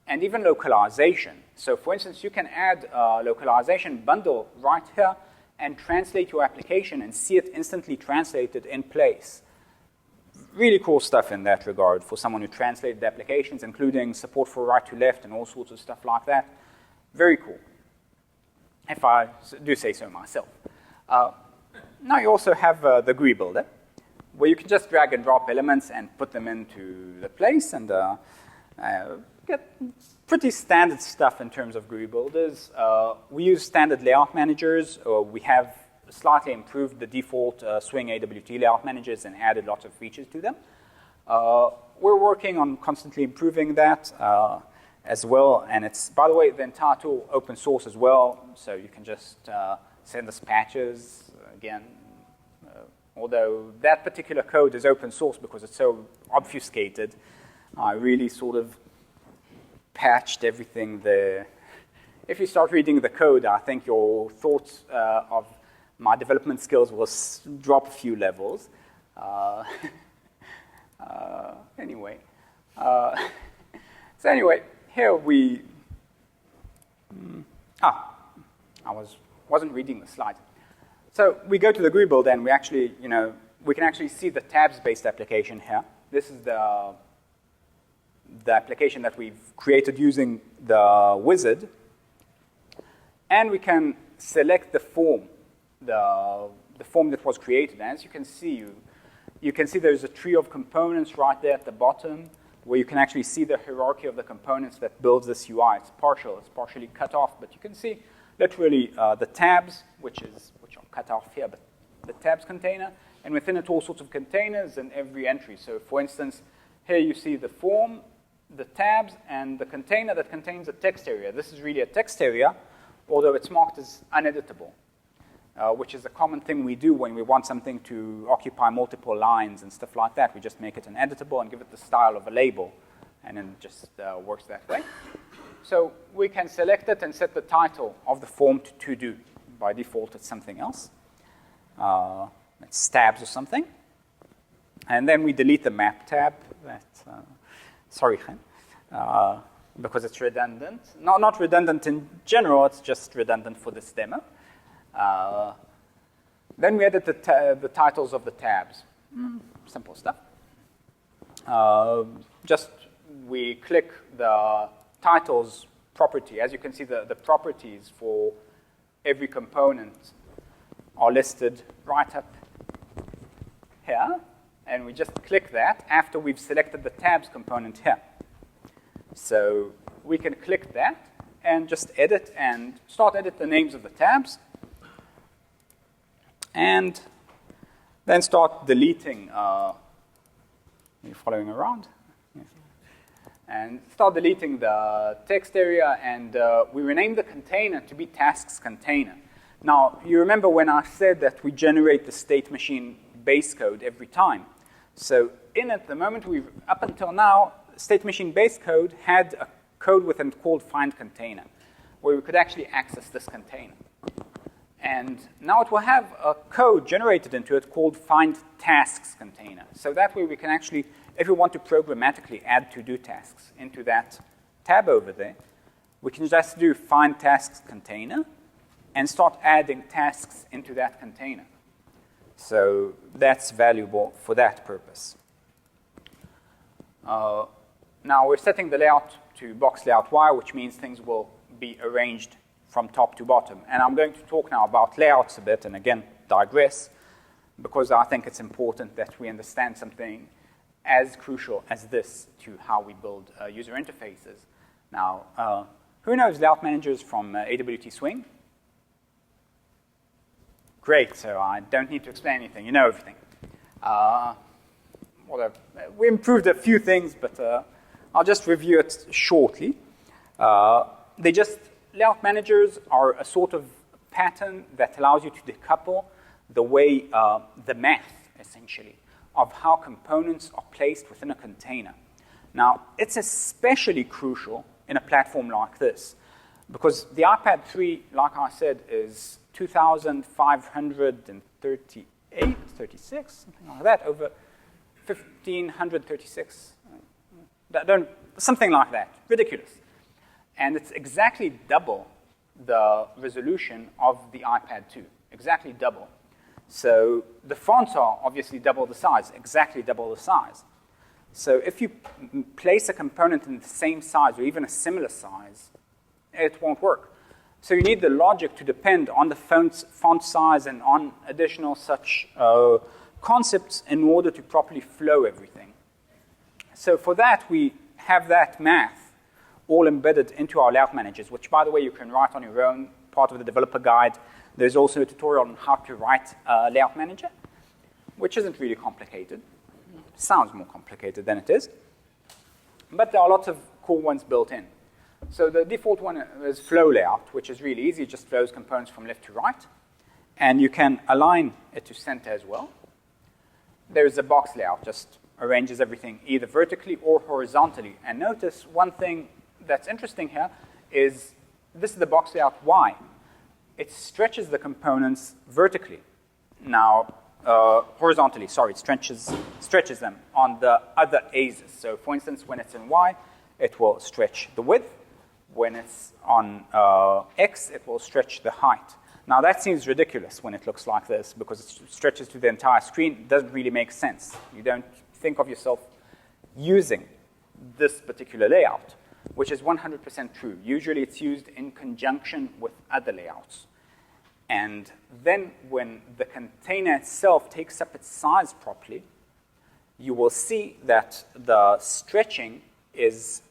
and even localization. So for instance, you can add a localization bundle right here and translate your application and see it instantly translated in place. Really cool stuff in that regard for someone who translated applications, including support for right to left and all sorts of stuff like that. Very cool, if I do say so myself. Now you also have the GUI builder, where you can just drag and drop elements and put them into the place and get pretty standard stuff in terms of GUI builders. We use standard layout managers. We have slightly improved the default Swing AWT layout managers and added lots of features to them. We're working on constantly improving that as well. And it's, by the way, the entire tool open source as well. So you can just send us patches. Again, although that particular code is open source because it's so obfuscated, I really sort of patched everything there. If you start reading the code, I think your thoughts of my development skills will drop a few levels. Anyway. So anyway, here we... I wasn't reading the slide. So we go to the GUI builder and we actually, we can actually see the tabs-based application here. This is the application that we've created using the wizard. And we can select the form, the form that was created. And as you can see, there's a tree of components right there at the bottom, where you can actually see the hierarchy of the components that builds this UI. It's partially cut off, but you can see literally the tabs, which are cut off here, but the tabs container, and within it all sorts of containers and every entry. So for instance, here you see the form, the tabs, and the container that contains a text area. This is really a text area, although it's marked as uneditable, which is a common thing we do when we want something to occupy multiple lines and stuff like that. We just make it uneditable and give it the style of a label, and then it just works that way. So we can select it and set the title of the form to do. By default, it's something else. It's tabs or something. And then we delete the map tab. Sorry, because it's redundant. Not redundant in general, it's just redundant for this demo. Then we edit the titles of the tabs. Simple stuff. Just we click the titles property. As you can see, the properties for every component are listed right up here. And we just click that after we've selected the tabs component here. So we can click that and just edit and edit the names of the tabs. And then start deleting. Are you following around? Yes. And start deleting the text area, and we rename the container to be tasksContainer. Now, you remember when I said that we generate the Statemachine Base code every time. So in it, the moment up until now, Statemachine Base code had a code within called findContainer, where we could actually access this container. And now it will have a code generated into it called findtasksContainer. So that way we can actually, if we want to programmatically add to-do tasks into that tab over there, we can just do findtasksContainer and start adding tasks into that container. So that's valuable for that purpose. Now we're setting the layout to box layout Y, which means things will be arranged from top to bottom. And I'm going to talk now about layouts a bit, and again, digress, because I think it's important that we understand something as crucial as this to how we build user interfaces. Now, who knows layout managers from AWT Swing? Great, so I don't need to explain anything. You know everything. We improved a few things, but I'll just review it shortly. Layout managers are a sort of pattern that allows you to decouple the way, the math, essentially, of how components are placed within a container. Now, it's especially crucial in a platform like this, because the iPad 3, like I said, is 2,538, 36, something like that, over 1,536, something like that, ridiculous. And it's exactly double the resolution of the iPad 2, exactly double. So the fonts are obviously double the size, exactly double the size. So if you place a component in the same size or even a similar size, it won't work. So you need the logic to depend on the font size and on additional such concepts in order to properly flow everything. So for that, we have that math all embedded into our layout managers, which, by the way, you can write on your own, part of the developer guide. There's also a tutorial on how to write a layout manager, which isn't really complicated. It sounds more complicated than it is. But there are lots of cool ones built in. So the default one is flow layout, which is really easy. It just flows components from left to right. And you can align it to center as well. There's a box layout, just arranges everything either vertically or horizontally. And notice one thing that's interesting here is this is the box layout Y. It stretches the components vertically. Now, horizontally, sorry, it stretches them on the other axes. So for instance, when it's in Y, it will stretch the width. When it's on X, it will stretch the height. Now that seems ridiculous when it looks like this because it stretches to the entire screen. It doesn't really make sense. You don't think of yourself using this particular layout, which is 100% true. Usually it's used in conjunction with other layouts. And then when the container itself takes up its size properly, you will see that the stretching is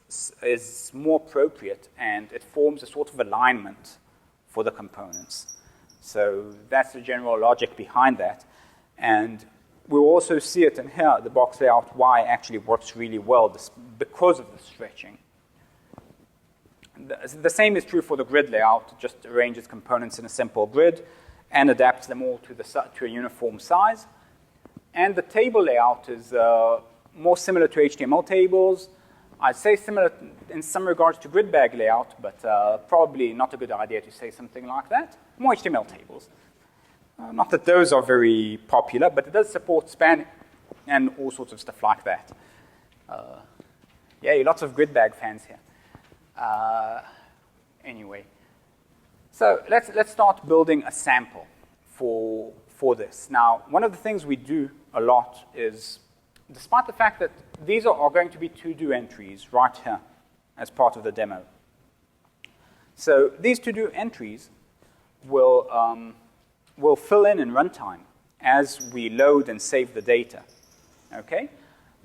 more appropriate and it forms a sort of alignment for the components. So that's the general logic behind that. And we'll also see it in here. The box layout Y actually works really well because of the stretching. The same is true for the grid layout. It just arranges components in a simple grid and adapts them all to a uniform size. And the table layout is more similar to HTML tables. I'd say similar in some regards to grid bag layout, but probably not a good idea to say something like that. More HTML tables. Not that those are very popular, but it does support spanning and all sorts of stuff like that. Yeah, lots of grid bag fans here. Anyway, so let's start building a sample for this. Now, one of the things we do a lot is, despite the fact that these are going to be to-do entries right here as part of the demo. So these to-do entries will fill in runtime as we load and save the data. Okay?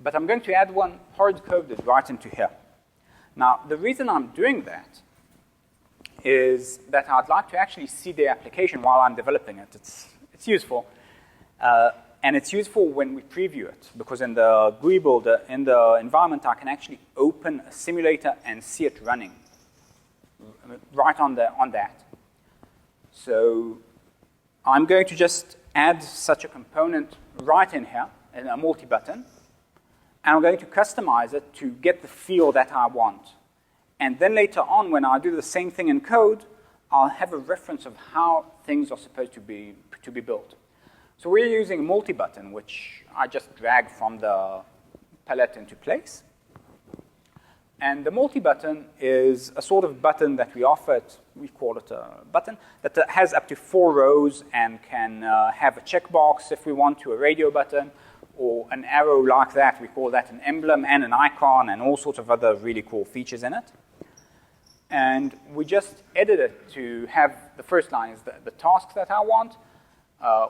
But I'm going to add one hard-coded right into here. Now, the reason I'm doing that is that I'd like to actually see the application while I'm developing it. It's useful. And it's useful when we preview it, because in the GUI builder, in the environment, I can actually open a simulator and see it running right on that. So I'm going to just add such a component right in here and a multi-button, and I'm going to customize it to get the feel that I want. And then later on, when I do the same thing in code, I'll have a reference of how things are supposed to be built. So we're using a multi-button, which I just drag from the palette into place. And the multi-button is a sort of button that we offer. We call it a button that has up to 4 rows and can have a checkbox if we want to, a radio button, or an arrow like that. We call that an emblem and an icon and all sorts of other really cool features in it. And we just edit it to have the first line is the tasks that I want.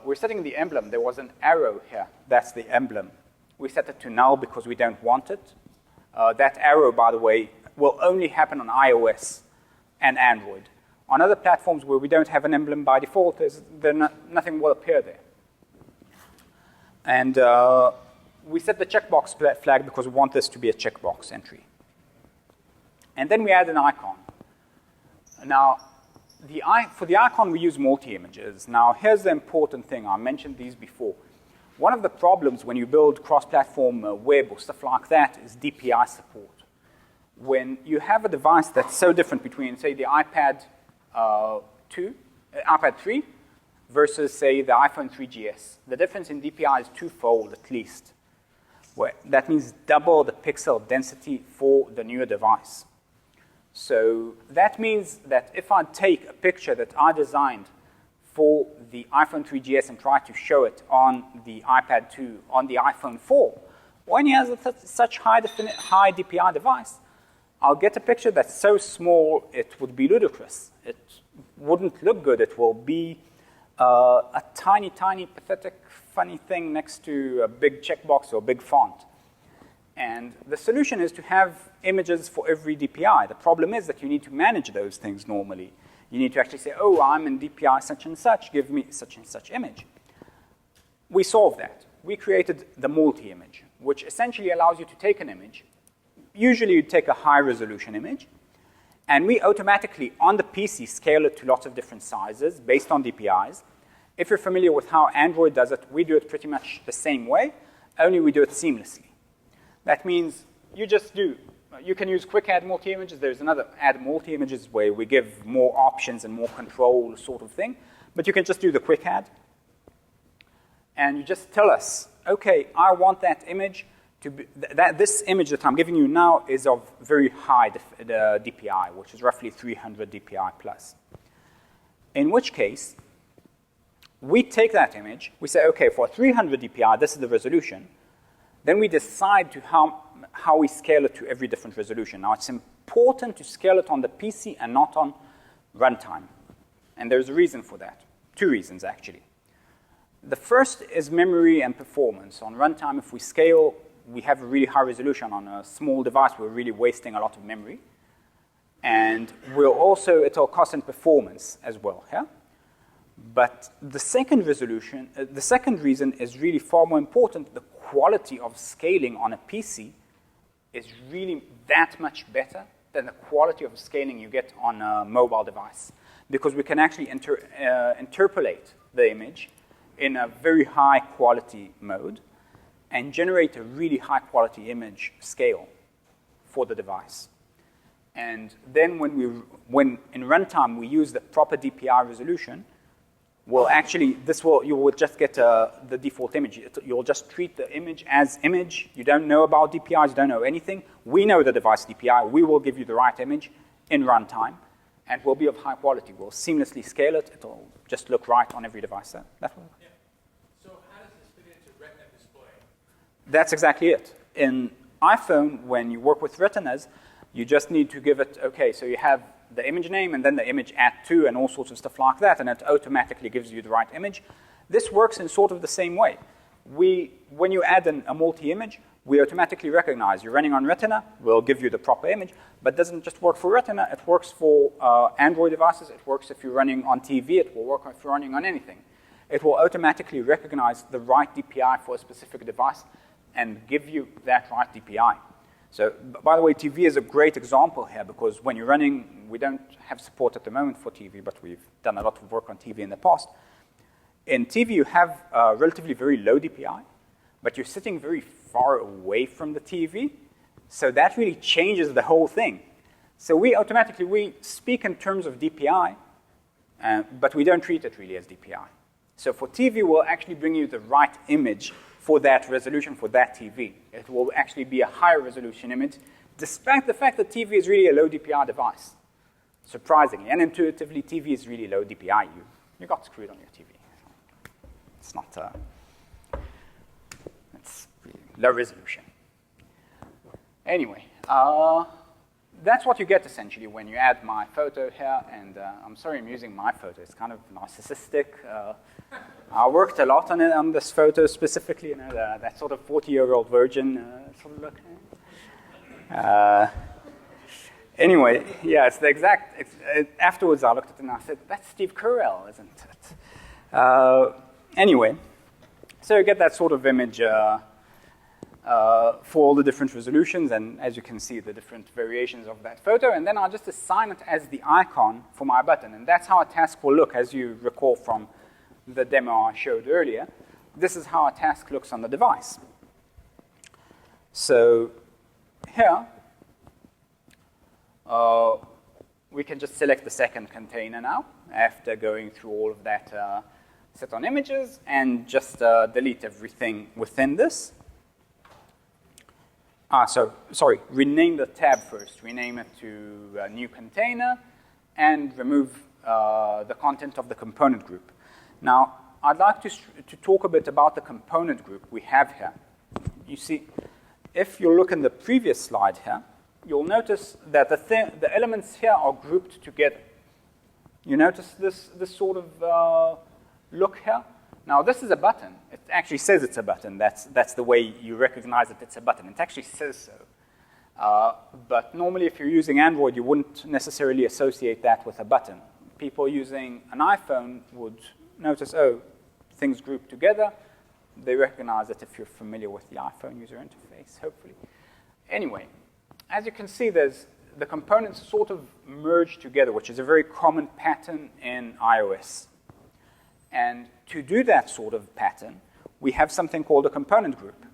We're setting the emblem. There was an arrow here. That's the emblem. We set it to null because we don't want it. That arrow, by the way, will only happen on iOS and Android. On other platforms where we don't have an emblem by default, nothing will appear there. And we set the checkbox flag because we want this to be a checkbox entry. And then we add an icon. Now, for the icon, we use multi-images. Now, here's the important thing. I mentioned these before. One of the problems when you build cross-platform web or stuff like that is DPI support. When you have a device that's so different between, say, the iPad 3 versus, say, the iPhone 3GS, the difference in DPI is twofold at least. That means double the pixel density for the newer device. So that means that if I take a picture that I designed for the iPhone 3GS and try to show it on the iPad 2, on the iPhone 4, when he has such high DPI device, I'll get a picture that's so small it would be ludicrous. It wouldn't look good. It will be a tiny, tiny, pathetic, funny thing next to a big checkbox or a big font. And the solution is to have images for every DPI. The problem is that you need to manage those things normally. You need to actually say, oh, I'm in DPI such and such, give me such and such image. We solved that. We created the multi-image, which essentially allows you to take an image. Usually you take a high resolution image, and we automatically, on the PC, scale it to lots of different sizes based on DPIs. If you're familiar with how Android does it, we do it pretty much the same way, only we do it seamlessly. That means you can use quick add multi-images. There's another add multi-images where we give more options and more control sort of thing. But you can just do the quick add. And you just tell us, OK, I want that image to be, this image that I'm giving you now is of very high DPI, which is roughly 300 DPI plus. In which case, we take that image. We say, OK, for 300 DPI, this is the resolution. Then we decide to how we scale it to every different resolution. Now, it's important to scale it on the PC and not on runtime. And there's a reason for that. 2 reasons, actually. The first is memory and performance. On runtime, if we scale, we have a really high resolution. On a small device, we're really wasting a lot of memory. And it'll cost in performance as well. Yeah? But the second reason is really far more important. The quality of scaling on a PC is really that much better than the quality of scaling you get on a mobile device, because we can actually interpolate the image in a very high quality mode and generate a really high quality image scale for the device. And then when in runtime we use the proper DPI resolution, well, actually, you will just get the default image. You'll just treat the image as image. You don't know about DPIs, you don't know anything. We know the device DPI. We will give you the right image in runtime, and will be of high quality. We'll seamlessly scale it. It'll just look right on every device. That will. Yeah. So how does this fit into Retina display? That's exactly it. In iPhone, when you work with retinas, you just need to give it, OK, so you have the image name and then the image @2 and all sorts of stuff like that, and it automatically gives you the right image. This works in sort of the same way. When you add a multi-image, we automatically recognize you're running on Retina, we'll give you the proper image, but it doesn't just work for Retina, it works for Android devices, it works if you're running on TV, it will work if you're running on anything. It will automatically recognize the right DPI for a specific device and give you that right DPI. So, by the way, TV is a great example here, because when you're running, we don't have support at the moment for TV, but we've done a lot of work on TV in the past. In TV, you have relatively very low DPI, but you're sitting very far away from the TV. So that really changes the whole thing. So we speak in terms of DPI, but we don't treat it really as DPI. So for TV, we'll actually bring you the right image for that resolution for that TV. It will actually be a higher resolution image, despite the fact that TV is really a low DPI device. Surprisingly, and intuitively, TV is really low DPI. You got screwed on your TV. It's not, it's really low resolution. Anyway, that's what you get essentially when you add my photo here, and I'm sorry I'm using my photo. It's kind of narcissistic. I worked a lot on it, on this photo specifically, you know, that sort of 40-year-old virgin sort of look. Anyway, yeah, it's the exact, afterwards I looked at it and I said, that's Steve Carell, isn't it? Anyway, so you get that sort of image for all the different resolutions, and as you can see, the different variations of that photo, and then I'll just assign it as the icon for my button, and that's how a task will look, as you recall from the demo I showed earlier. This is how a task looks on the device. So here, we can just select the second container now, after going through all of that set on images, and just delete everything within this. Rename the tab first. Rename it to a new container, and remove the content of the component group. Now, I'd like to talk a bit about the component group we have here. You see, if you look in the previous slide here, you'll notice that the elements here are grouped together. You notice this sort of look here? Now, this is a button. It actually says it's a button. That's the way you recognize that it's a button. It actually says so. But normally, if you're using Android, you wouldn't necessarily associate that with a button. People using an iPhone would notice, oh, things group together. They recognize it if you're familiar with the iPhone user interface, hopefully. Anyway, as you can see, the components sort of merge together, which is a very common pattern in iOS. And to do that sort of pattern, we have something called a component group.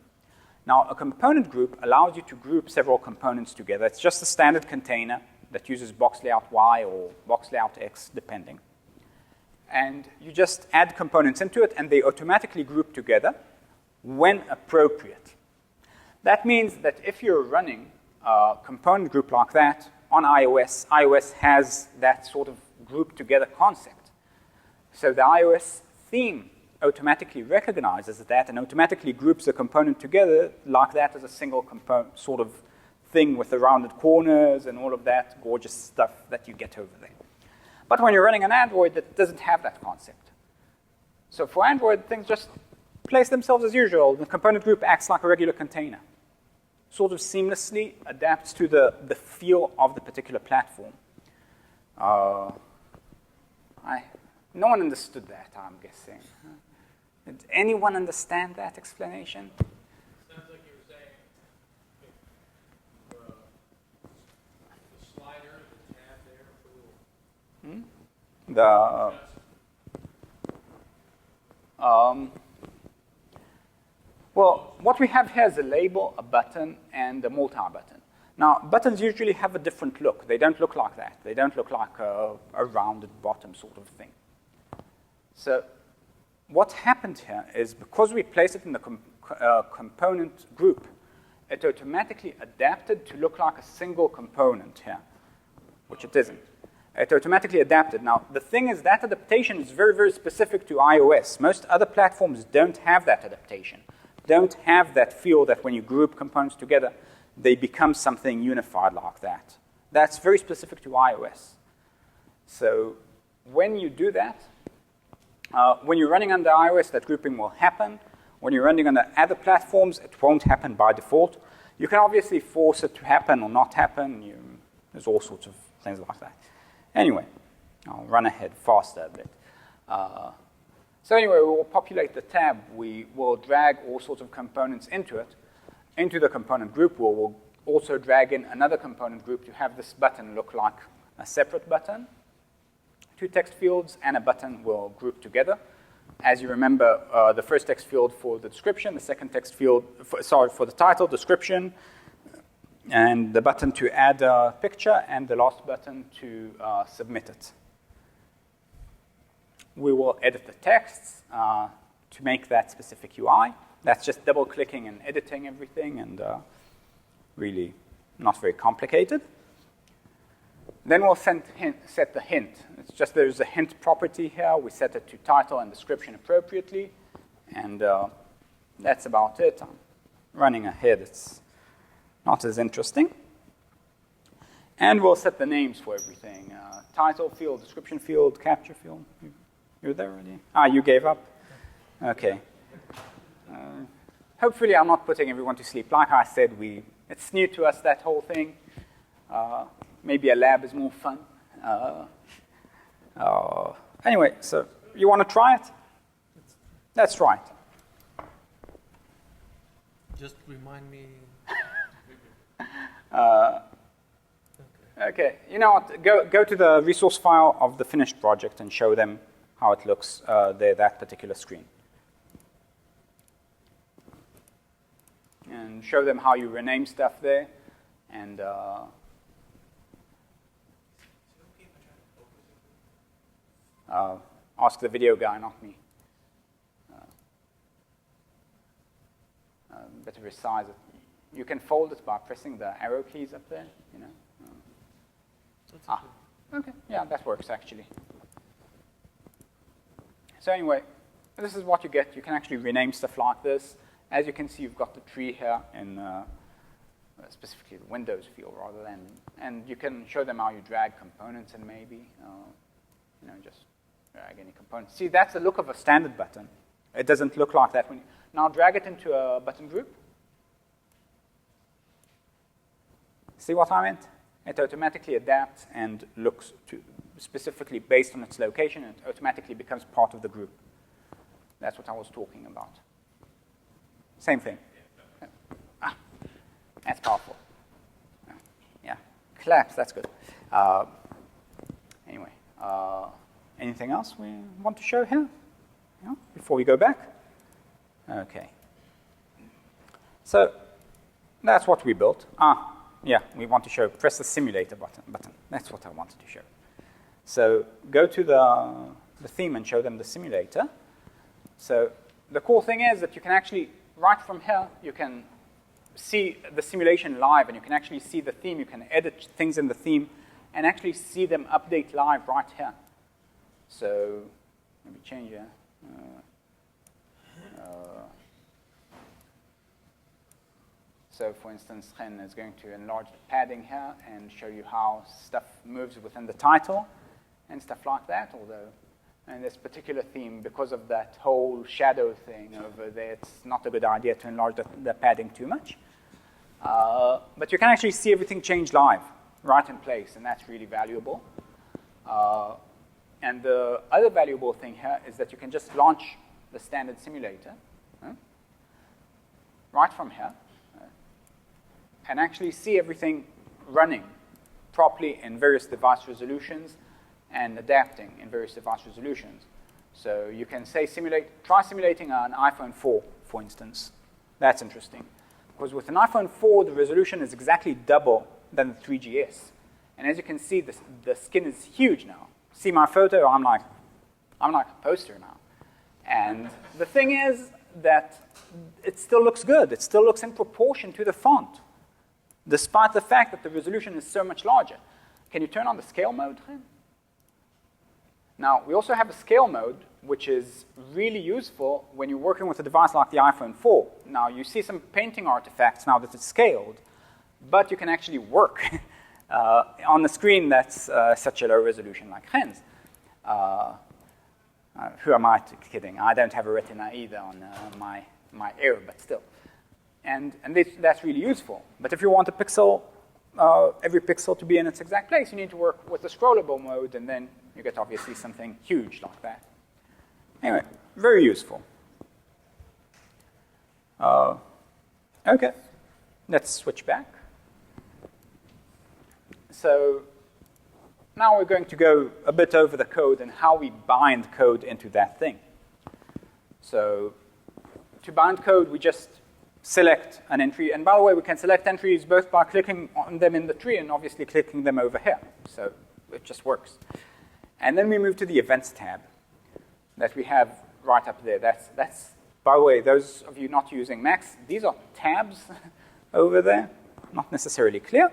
Now, a component group allows you to group several components together. It's just a standard container that uses box layout Y or box layout X, depending. And you just add components into it, and they automatically group together when appropriate. That means that if you're running a component group like that on iOS, iOS has that sort of group together concept. So the iOS theme automatically recognizes that and automatically groups the component together like that as a single component sort of thing with the rounded corners and all of that gorgeous stuff that you get over there. But when you're running an Android, that doesn't have that concept. So for Android, things just place themselves as usual. The component group acts like a regular container. Sort of seamlessly adapts to the feel of the particular platform. No one understood that, I'm guessing. Did anyone understand that explanation? Sounds like you were saying the slider, the tab there for well, what we have here is a label, a button, and a multi-button. Now, buttons usually have a different look. They don't look like that. They don't look like a rounded bottom sort of thing. So what happened here is because we placed it in the component group, it automatically adapted to look like a single component here, which it isn't. It automatically adapted. Now, the thing is that adaptation is very, very specific to iOS. Most other platforms don't have that adaptation, don't have that feel that when you group components together, they become something unified like that. That's very specific to iOS. So when you do that, when you're running under iOS, that grouping will happen. When you're running under other platforms, it won't happen by default. You can obviously force it to happen or not happen. There's all sorts of things like that. Anyway, I'll run ahead faster a bit. So anyway, we will populate the tab. We will drag all sorts of components into it. Into the component group, we'll also drag in another component group to have this button look like a separate button. Two text fields and a button will group together. As you remember, the first text field for the description, the second text field, for the title, description, and the button to add a picture, and the last button to submit it. We will edit the texts to make that specific UI. That's just double-clicking and editing everything, and really not very complicated. Then we'll set the hint. It's just there's a hint property here. We set it to title and description appropriately, and that's about it. I'm running ahead. It's not as interesting. And we'll set the names for everything. Title field, description field, capture field. You're there already? You gave up? Okay. Hopefully I'm not putting everyone to sleep. Like I said, it's new to us, that whole thing. Maybe a lab is more fun. Anyway, so you want to try it? Let's try it. Just remind me. Okay, you know what? Go to the resource file of the finished project and show them how it looks that particular screen. And show them how you rename stuff there. And ask the video guy, not me. Better resize it. You can fold it by pressing the arrow keys up there, you know. Okay, yeah, that works actually. So anyway, this is what you get. You can actually rename stuff like this. As you can see, you've got the tree here in specifically the Windows field rather than, and you can show them how you drag components and maybe, you know, just drag any components. See, that's the look of a standard button. It doesn't look like that when you, now drag it into a button group. See what I meant? It automatically adapts and looks to specifically based on its location, and it automatically becomes part of the group. That's what I was talking about. Same thing. That's powerful. Yeah, collapse, that's good. Anyway, anything else we want to show here? Yeah, before we go back? Okay. So that's what we built. Yeah, we want to show, press the simulator button. That's what I wanted to show. So go to the theme and show them the simulator. So the cool thing is that you can actually, right from here, you can see the simulation live, and you can actually see the theme. You can edit things in the theme and actually see them update live right here. So let me change here. So for instance, Chen is going to enlarge the padding here and show you how stuff moves within the title and stuff like that, although in this particular theme, because of that whole shadow thing over there, it's not a good idea to enlarge the padding too much. But you can actually see everything change live, right in place, and that's really valuable. And the other valuable thing here is that you can just launch the standard simulator right from here and actually see everything running properly in various device resolutions and adapting in various device resolutions. So you can say try simulating an iPhone 4, for instance. That's interesting. Because with an iPhone 4, the resolution is exactly double than the 3GS. And as you can see, the skin is huge now. See my photo, I'm like a poster now. And the thing is that it still looks good. It still looks in proportion to the font, despite the fact that the resolution is so much larger. Can you turn on the scale mode? Now, we also have a scale mode, which is really useful when you're working with a device like the iPhone 4. Now, you see some painting artifacts now that it's scaled, but you can actually work on the screen that's such a low resolution like Chen's. Who am I kidding? I don't have a retina either on my Air, but still. And that's really useful. But if you want a pixel, every pixel to be in its exact place, you need to work with the scrollable mode, and then you get obviously something huge like that. Anyway, very useful. Okay, let's switch back. So now we're going to go a bit over the code and how we bind code into that thing. So to bind code, we just select an entry. And by the way, we can select entries both by clicking on them in the tree and obviously clicking them over here. So it just works. And then we move to the events tab that we have right up there. That's by the way, those of you not using Macs, these are tabs over there, not necessarily clear.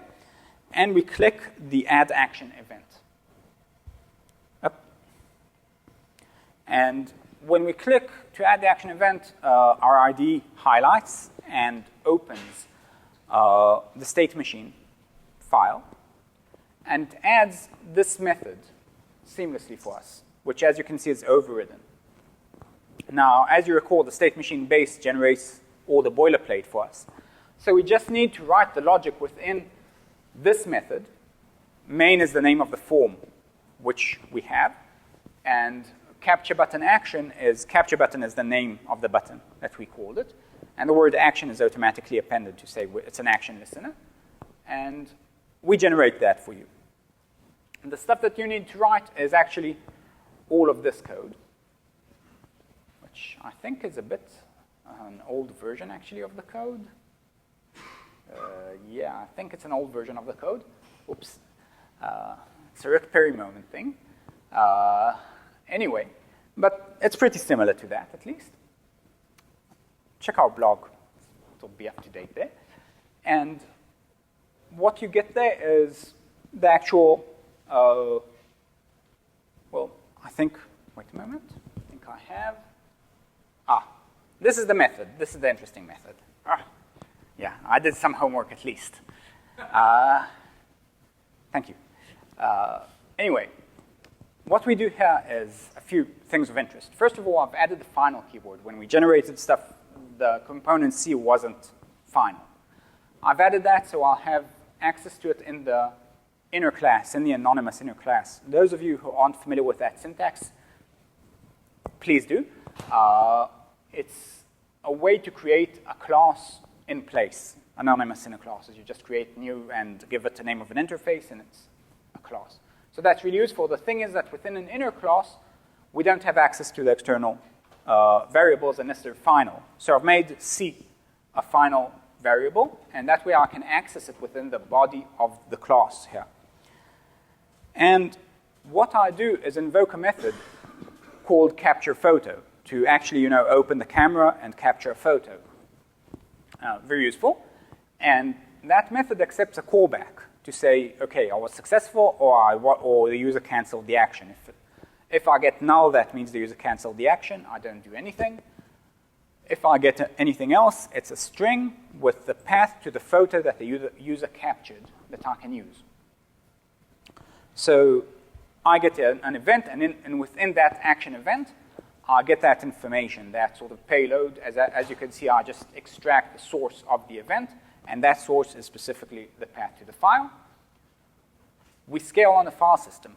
And we click the add action event. Up. And when we click to add the action event, our IDE highlights and opens the state machine file and adds this method seamlessly for us, which, as you can see, is overridden. Now, as you recall, the Statemachine Base generates all the boilerplate for us. So we just need to write the logic within this method. Main is the name of the form, which we have. And capture button action is the name of the button that we called it. And the word action is automatically appended to say it's an action listener. And we generate that for you. And the stuff that you need to write is actually all of this code, which I think is a bit an old version, actually, of the code. Yeah, I think it's an old version of the code. Oops. It's a Rick Perry moment thing. Anyway, but it's pretty similar to that, at least. Check our blog. It'll be up to date there. And what you get there is the actual, well, I think, wait a moment. I think I have. This is the method. This is the interesting method. Yeah, I did some homework at least. Thank you. Anyway, what we do here is a few things of interest. First of all, I've added the final keyword. When we generated stuff, the component C wasn't final. I've added that so I'll have access to it in the inner class, in the anonymous inner class. Those of you who aren't familiar with that syntax, please do. It's a way to create a class in place, anonymous inner classes. You just create new and give it the name of an interface, and it's a class. So that's really useful. The thing is that within an inner class, we don't have access to the external variables unless they're final. So I've made C a final variable, and that way I can access it within the body of the class here. And what I do is invoke a method called capture photo to actually, open the camera and capture a photo. Very useful. And that method accepts a callback to say, okay, I was successful, or the user canceled the action. If I get null, that means the user canceled the action. I don't do anything. If I get anything else, it's a string with the path to the photo that the user captured that I can use. So I get an event, and within that action event, I get that information, that sort of payload. As you can see, I just extract the source of the event, and that source is specifically the path to the file. We scale on the file system.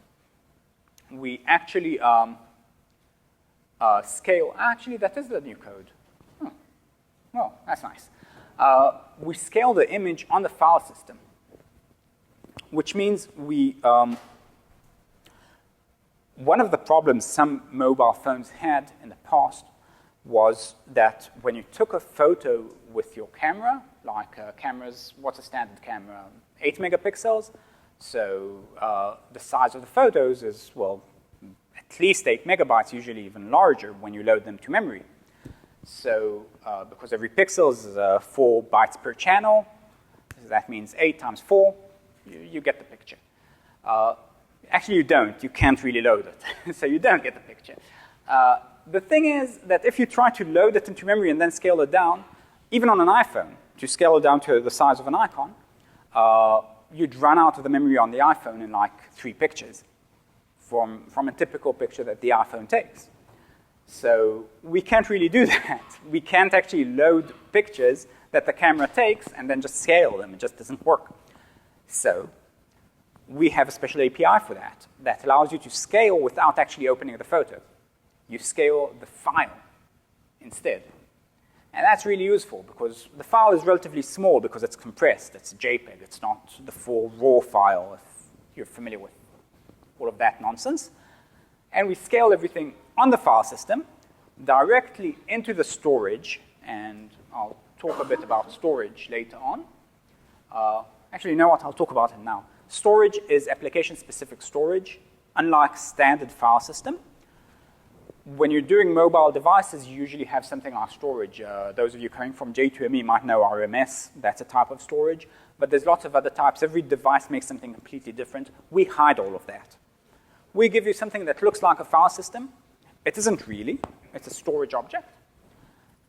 We actually scale. Actually, that is the new code. Well, that's nice. We scale the image on the file system, which means we one of the problems some mobile phones had in the past was that when you took a photo with your camera, like cameras, what's a standard camera? 8 megapixels. So the size of the photos is, well, at least 8 megabytes, usually even larger when you load them to memory. So because every pixel is 4 bytes per channel, so that means 8 times 4, you get the picture. Actually, you don't. You can't really load it. So you don't get the picture. The thing is that if you try to load it into memory and then scale it down, even on an iPhone, to scale it down to the size of an icon, you'd run out of the memory on the iPhone in like 3 pictures from a typical picture that the iPhone takes. So we can't really do that. We can't actually load pictures that the camera takes and then just scale them. It just doesn't work. So we have a special API for that allows you to scale without actually opening the photo. You scale the file instead. And that's really useful because the file is relatively small because it's compressed. It's a JPEG. It's not the full raw file, if you're familiar with all of that nonsense. And we scale everything on the file system. directly into the storage, and I'll talk a bit about storage later on. Actually, you know what? I'll talk about it now. Storage is application-specific storage, unlike standard file system. When you're doing mobile devices, you usually have something like storage. Those of you coming from J2ME might know RMS. That's a type of storage. But there's lots of other types. Every device makes something completely different. We hide all of that. We give you something that looks like a file system. It isn't really. It's a storage object.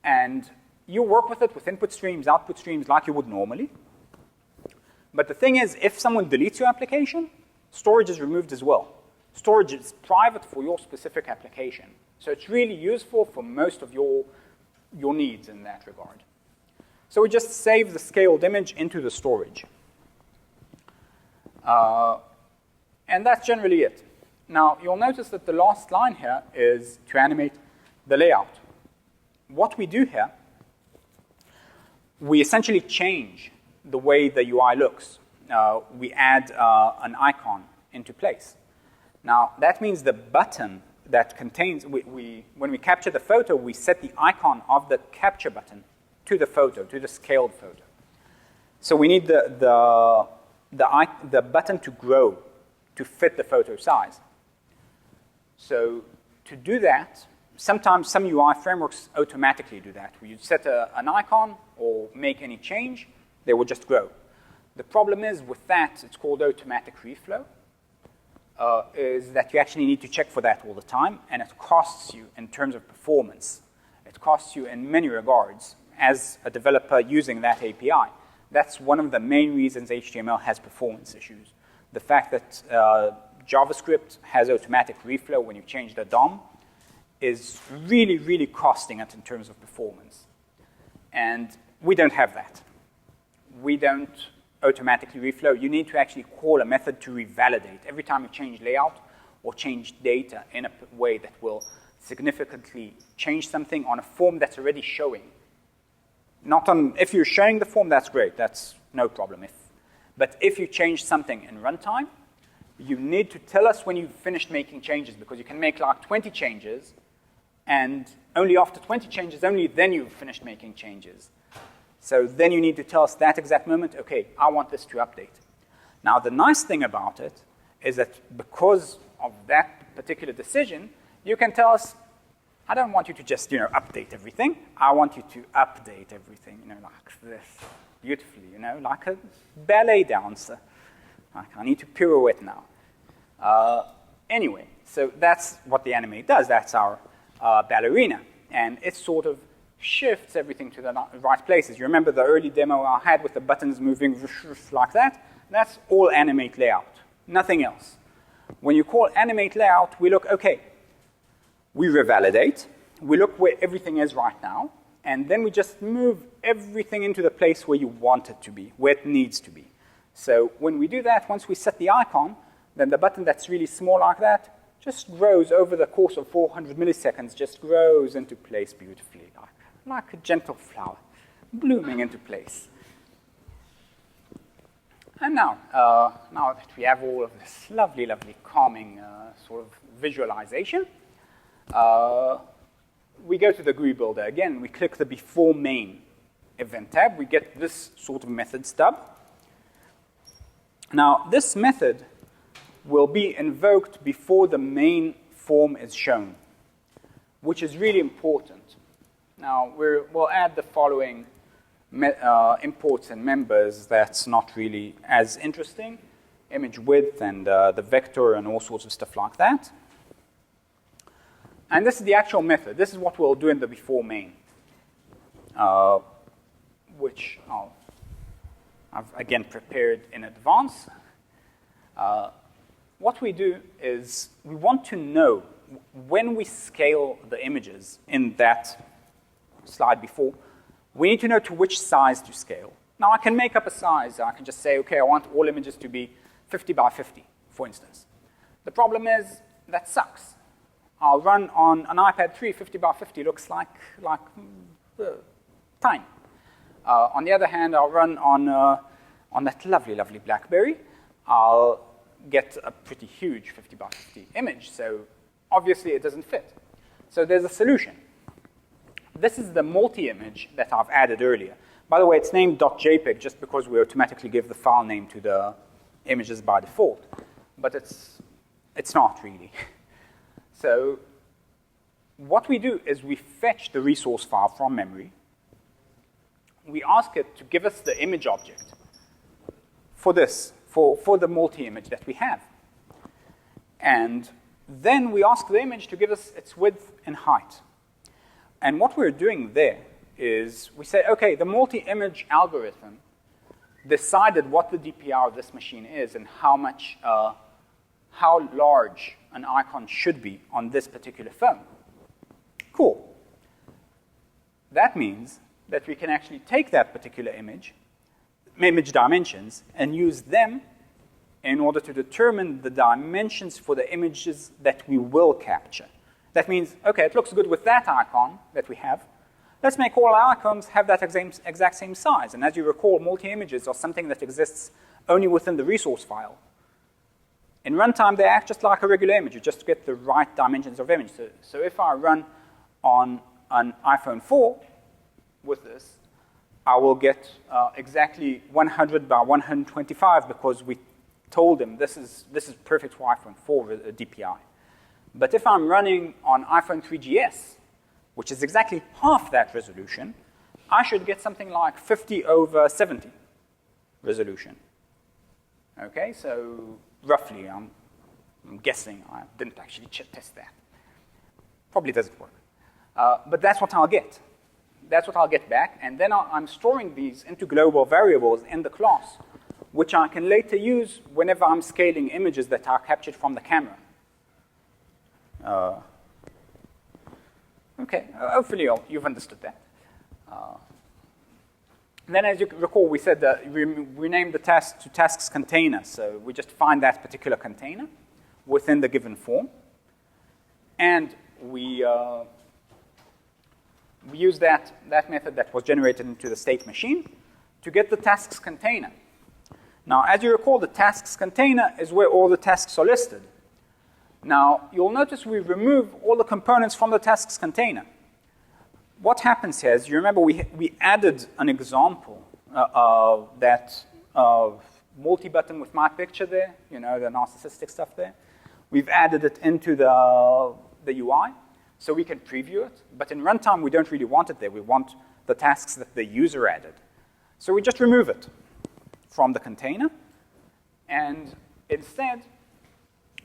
And you work with it with input streams, output streams, like you would normally. But the thing is, if someone deletes your application, storage is removed as well. Storage is private for your specific application. So it's really useful for most of your needs in that regard. So we just save the scaled image into the storage. And that's generally it. Now, you'll notice that the last line here is to animate the layout. What we do here, we essentially change the way the UI looks. We add an icon into place. Now, that means the button that contains, when we capture the photo, we set the icon of the capture button to the photo, to the scaled photo. So we need the button to grow to fit the photo size. So to do that, sometimes some UI frameworks automatically do that. When you set an icon or make any change, they will just grow. The problem is with that, it's called automatic reflow, is that you actually need to check for that all the time, and it costs you in terms of performance. It costs you in many regards as a developer using that API. That's one of the main reasons HTML has performance issues. The fact that JavaScript has automatic reflow when you change the DOM is really, really costing it in terms of performance. And we don't have that. We don't automatically reflow. You need to actually call a method to revalidate. Every time you change layout or change data in a way that will significantly change something on a form that's already showing. If you're showing the form, that's great. That's no problem. But if you change something in runtime, you need to tell us when you've finished making changes, because you can make like 20 changes, and only after 20 changes, only then you've finished making changes. So then you need to tell us that exact moment, okay, I want this to update. Now, the nice thing about it is that because of that particular decision, you can tell us, I don't want you to just, update everything. I want you to update everything, like this, beautifully, like a ballet dancer. Like, I need to pirouette now. Anyway, so that's what the animate does. That's our ballerina. And it sort of shifts everything to the right places. You remember the early demo I had with the buttons moving like that? That's all animate layout, nothing else. When you call animate layout, we look, okay, we revalidate, we look where everything is right now, and then we just move everything into the place where you want it to be, where it needs to be. So when we do that, once we set the icon, then the button that's really small like that just grows over the course of 400 milliseconds, just grows into place beautifully, like a gentle flower, blooming into place. And now that we have all of this lovely, lovely, calming sort of visualization, we go to the GUI builder. Again, we click the before main event tab. We get this sort of method stub. Now, this method will be invoked before the main form is shown, which is really important. Now, we'll add the following imports and members that's not really as interesting, image width and the vector and all sorts of stuff like that. And this is the actual method. This is what we'll do in the before main, which I've again prepared in advance. What we do is we want to know when we scale the images in that slide before, we need to know to which size to scale. Now, I can make up a size. I can just say, okay, I want all images to be 50 by 50, for instance. The problem is that sucks. I'll run on an iPad 3, 50 by 50 looks like tiny. On the other hand, I'll run on that lovely, lovely BlackBerry. I'll get a pretty huge 50 by 50 image. So obviously, it doesn't fit. So there's a solution. this is the multi-image that I've added earlier. By the way, it's named .jpeg just because we automatically give the file name to the images by default. But it's not really. So what we do is we fetch the resource file from memory. We ask it to give us the image object for this, for the multi-image that we have. And then we ask the image to give us its width and height. And what we're doing there is we say, okay, the multi-image algorithm decided what the DPI of this machine is and how large an icon should be on this particular phone. Cool. That means that we can actually take that particular image dimensions, and use them in order to determine the dimensions for the images that we will capture. That means, okay, it looks good with that icon that we have. Let's make all our icons have that exact same size. And as you recall, multi-images are something that exists only within the resource file. In runtime, they act just like a regular image. You just get the right dimensions of image. So if I run on an iPhone 4 with this, I will get exactly 100 by 125 because we told them this is perfect for iPhone 4 DPI. But if I'm running on iPhone 3GS, which is exactly half that resolution, I should get something like 50/70 resolution. Okay, so roughly, I'm guessing. I didn't actually test that. Probably doesn't work. But that's what I'll get. That's what I'll get back, and then I'm storing these into global variables in the class, which I can later use whenever I'm scaling images that are captured from the camera. Okay, hopefully you've understood that. Then as you recall, we said that we named the task to tasksContainer, so we just find that particular container within the given form, and we use that method that was generated into the state machine to get the tasksContainer. Now, as you recall, the tasksContainer is where all the tasks are listed. Now, you'll notice we remove all the components from the tasksContainer. What happens here is, you remember we added an example that multi-button with my picture there, you know, the narcissistic stuff there. We've added it into the UI. So we can preview it, but in runtime, we don't really want it there. We want the tasks that the user added. So we just remove it from the container, and instead,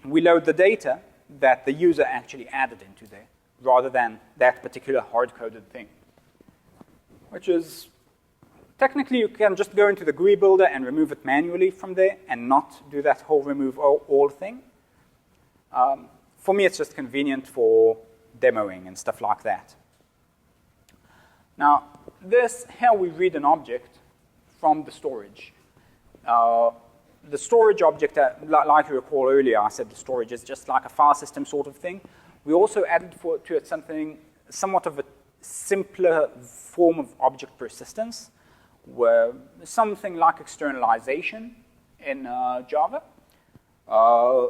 we load the data that the user actually added into there, rather than that particular hard-coded thing, which is, technically, you can just go into the GUI builder and remove it manually from there and not do that whole remove all thing. For me, it's just convenient for demoing and stuff like that. Now, here we read an object from the storage. The storage object, like you recall earlier, I said the storage is just like a file system sort of thing. We also added to it somewhat of a simpler form of object persistence, where something like externalization in Java.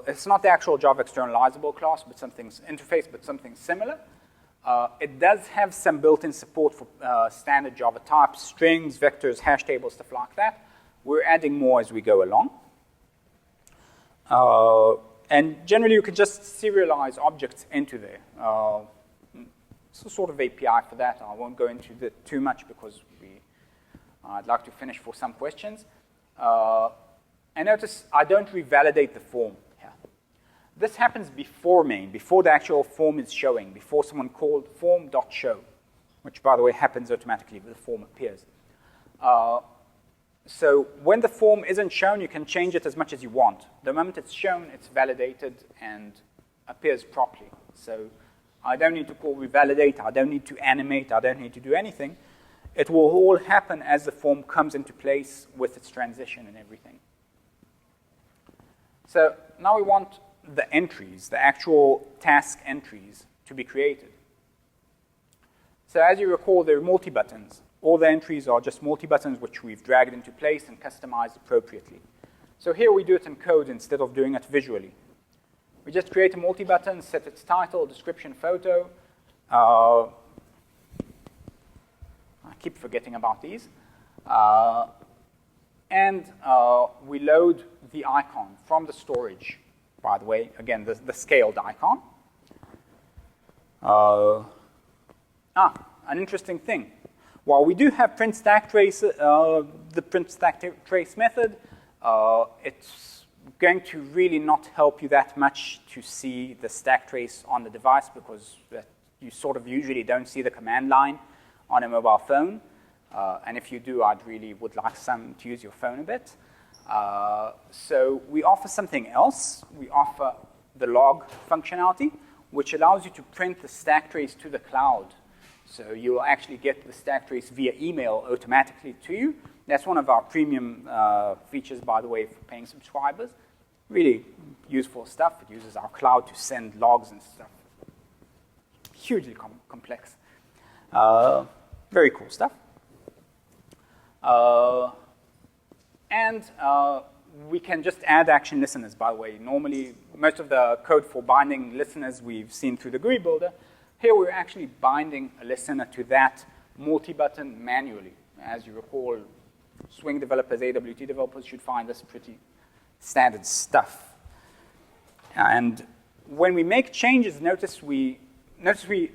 It's not the actual Java externalizable class, but interface, but something similar. It does have some built-in support for standard Java types, strings, vectors, hash tables, stuff like that. We're adding more as we go along. And generally, you can just serialize objects into there. It's a sort of API for that. I won't go into it too much because I'd like to finish for some questions. And notice I don't revalidate the form here. This happens before main, before the actual form is showing, before someone called form.show, which, by the way, happens automatically when the form appears. So when the form isn't shown, you can change it as much as you want. The moment it's shown, it's validated and appears properly. So I don't need to call revalidate. I don't need to animate. I don't need to do anything. It will all happen as the form comes into place with its transition and everything. So now we want the entries, the actual task entries, to be created. So as you recall, there are multi-buttons. All the entries are just multi-buttons which we've dragged into place and customized appropriately. So here we do it in code instead of doing it visually. We just create a multi-button, set its title, description, photo. keep forgetting about these. And we load the icon from the storage, by the way, again, the scaled icon. An interesting thing. While we do have print stack trace, the print stack trace method, it's going to really not help you that much to see the stack trace on the device because you sort of usually don't see the command line on a mobile phone. And if you do, I'd really would like some to use your phone a bit. So we offer something else. We offer the log functionality, which allows you to print the stack trace to the cloud. So you will actually get the stack trace via email automatically to you. That's one of our premium features, by the way, for paying subscribers. Really useful stuff. It uses our cloud to send logs and stuff. Hugely complex. Very cool stuff. And we can just add action listeners, by the way. Normally, most of the code for binding listeners we've seen through the GUI builder. Here, we're actually binding a listener to that multi-button manually. As you recall, Swing developers, AWT developers should find this pretty standard stuff. And when we make changes, notice we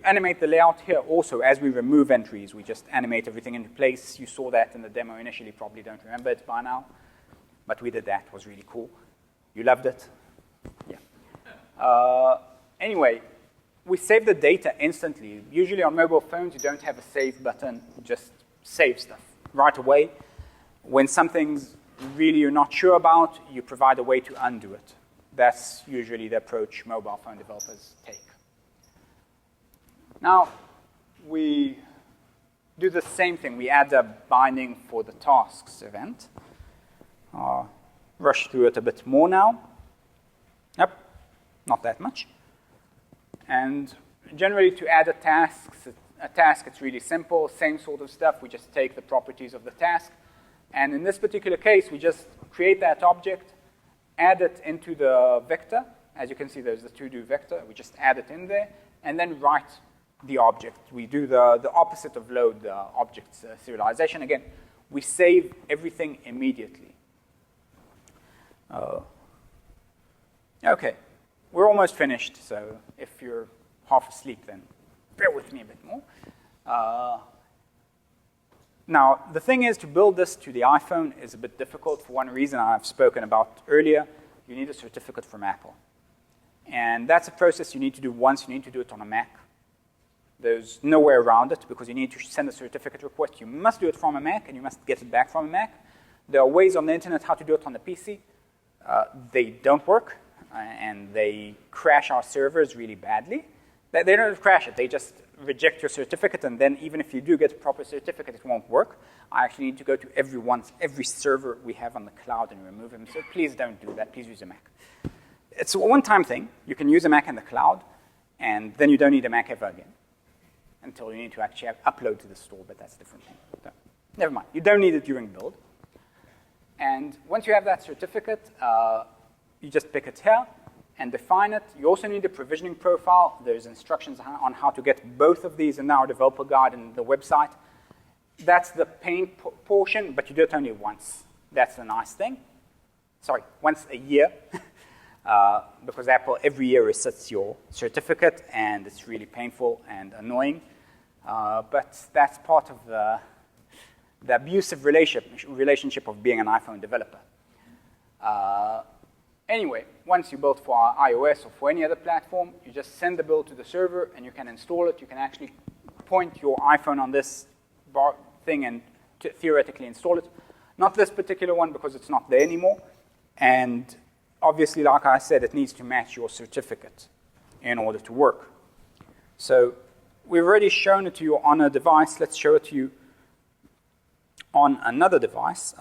animate the layout here also as we remove entries. We just animate everything into place. You saw that in the demo initially, probably don't remember it by now. But we did that. It was really cool. You loved it? Yeah. Anyway, we save the data instantly. Usually on mobile phones, you don't have a save button. You just save stuff right away. When something's really you're not sure about, you provide a way to undo it. That's usually the approach mobile phone developers take. Now, we do the same thing. We add a binding for the tasks event. Rush through it a bit more now. Yep, not that much. And generally, to add a task, it's really simple. Same sort of stuff. We just take the properties of the task. And in this particular case, we just create that object, add it into the vector. As you can see, there's the to-do vector. We just add it in there, and then write the object. We do the opposite of load, the object's serialization. Again, we save everything immediately. Okay, we're almost finished, so if you're half asleep, then bear with me a bit more. Now, the thing is, to build this to the iPhone is a bit difficult for one reason I've spoken about earlier. You need a certificate from Apple. And that's a process you need to do once. You need to do it on a Mac. There's no way around it because you need to send a certificate request. You must do it from a Mac, and you must get it back from a Mac. There are ways on the internet how to do it on the PC. They don't work, and they crash our servers really badly. They don't crash it. They just reject your certificate, and then even if you do get a proper certificate, it won't work. I actually need to go to every server we have on the cloud and remove them. So please don't do that. Please use a Mac. It's a one-time thing. You can use a Mac in the cloud, and then you don't need a Mac ever again until you need to actually upload to the store, but that's a different thing. So, never mind. You don't need it during build. And once you have that certificate, you just pick it here and define it. You also need a provisioning profile. There's instructions on how to get both of these in our developer guide and the website. That's the pain portion, but you do it only once. That's the nice thing. Sorry, once a year. Because Apple every year resets your certificate, and it's really painful and annoying. But that's part of the abusive relationship of being an iPhone developer. Anyway, once you build for iOS or for any other platform, you just send the build to the server, and you can install it. You can actually point your iPhone on this bar thing and theoretically install it. Not this particular one because it's not there anymore. And obviously, like I said, it needs to match your certificate in order to work. So we've already shown it to you on a device. Let's show it to you on another device.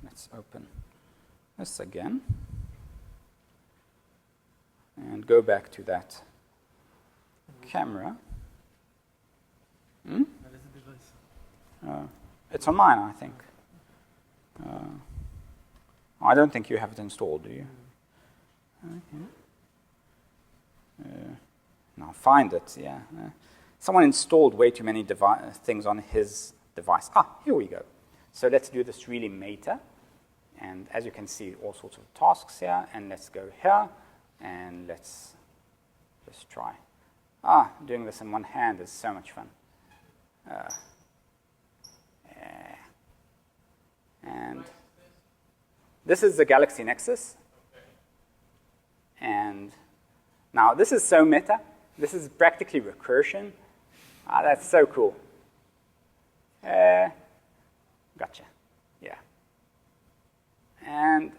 Let's open this again and go back to that camera. That is a device. It's on mine, I think. I don't think you have it installed, do you? Okay. Now find it, yeah. Someone installed way too many things on his device. Here we go. So let's do this really meta. And as you can see, all sorts of tasks here. And let's go here. And let's just try. Doing this in one hand is so much fun. And this is the Galaxy Nexus. And now this is so meta. This is practically recursion. That's so cool. Gotcha. Yeah. And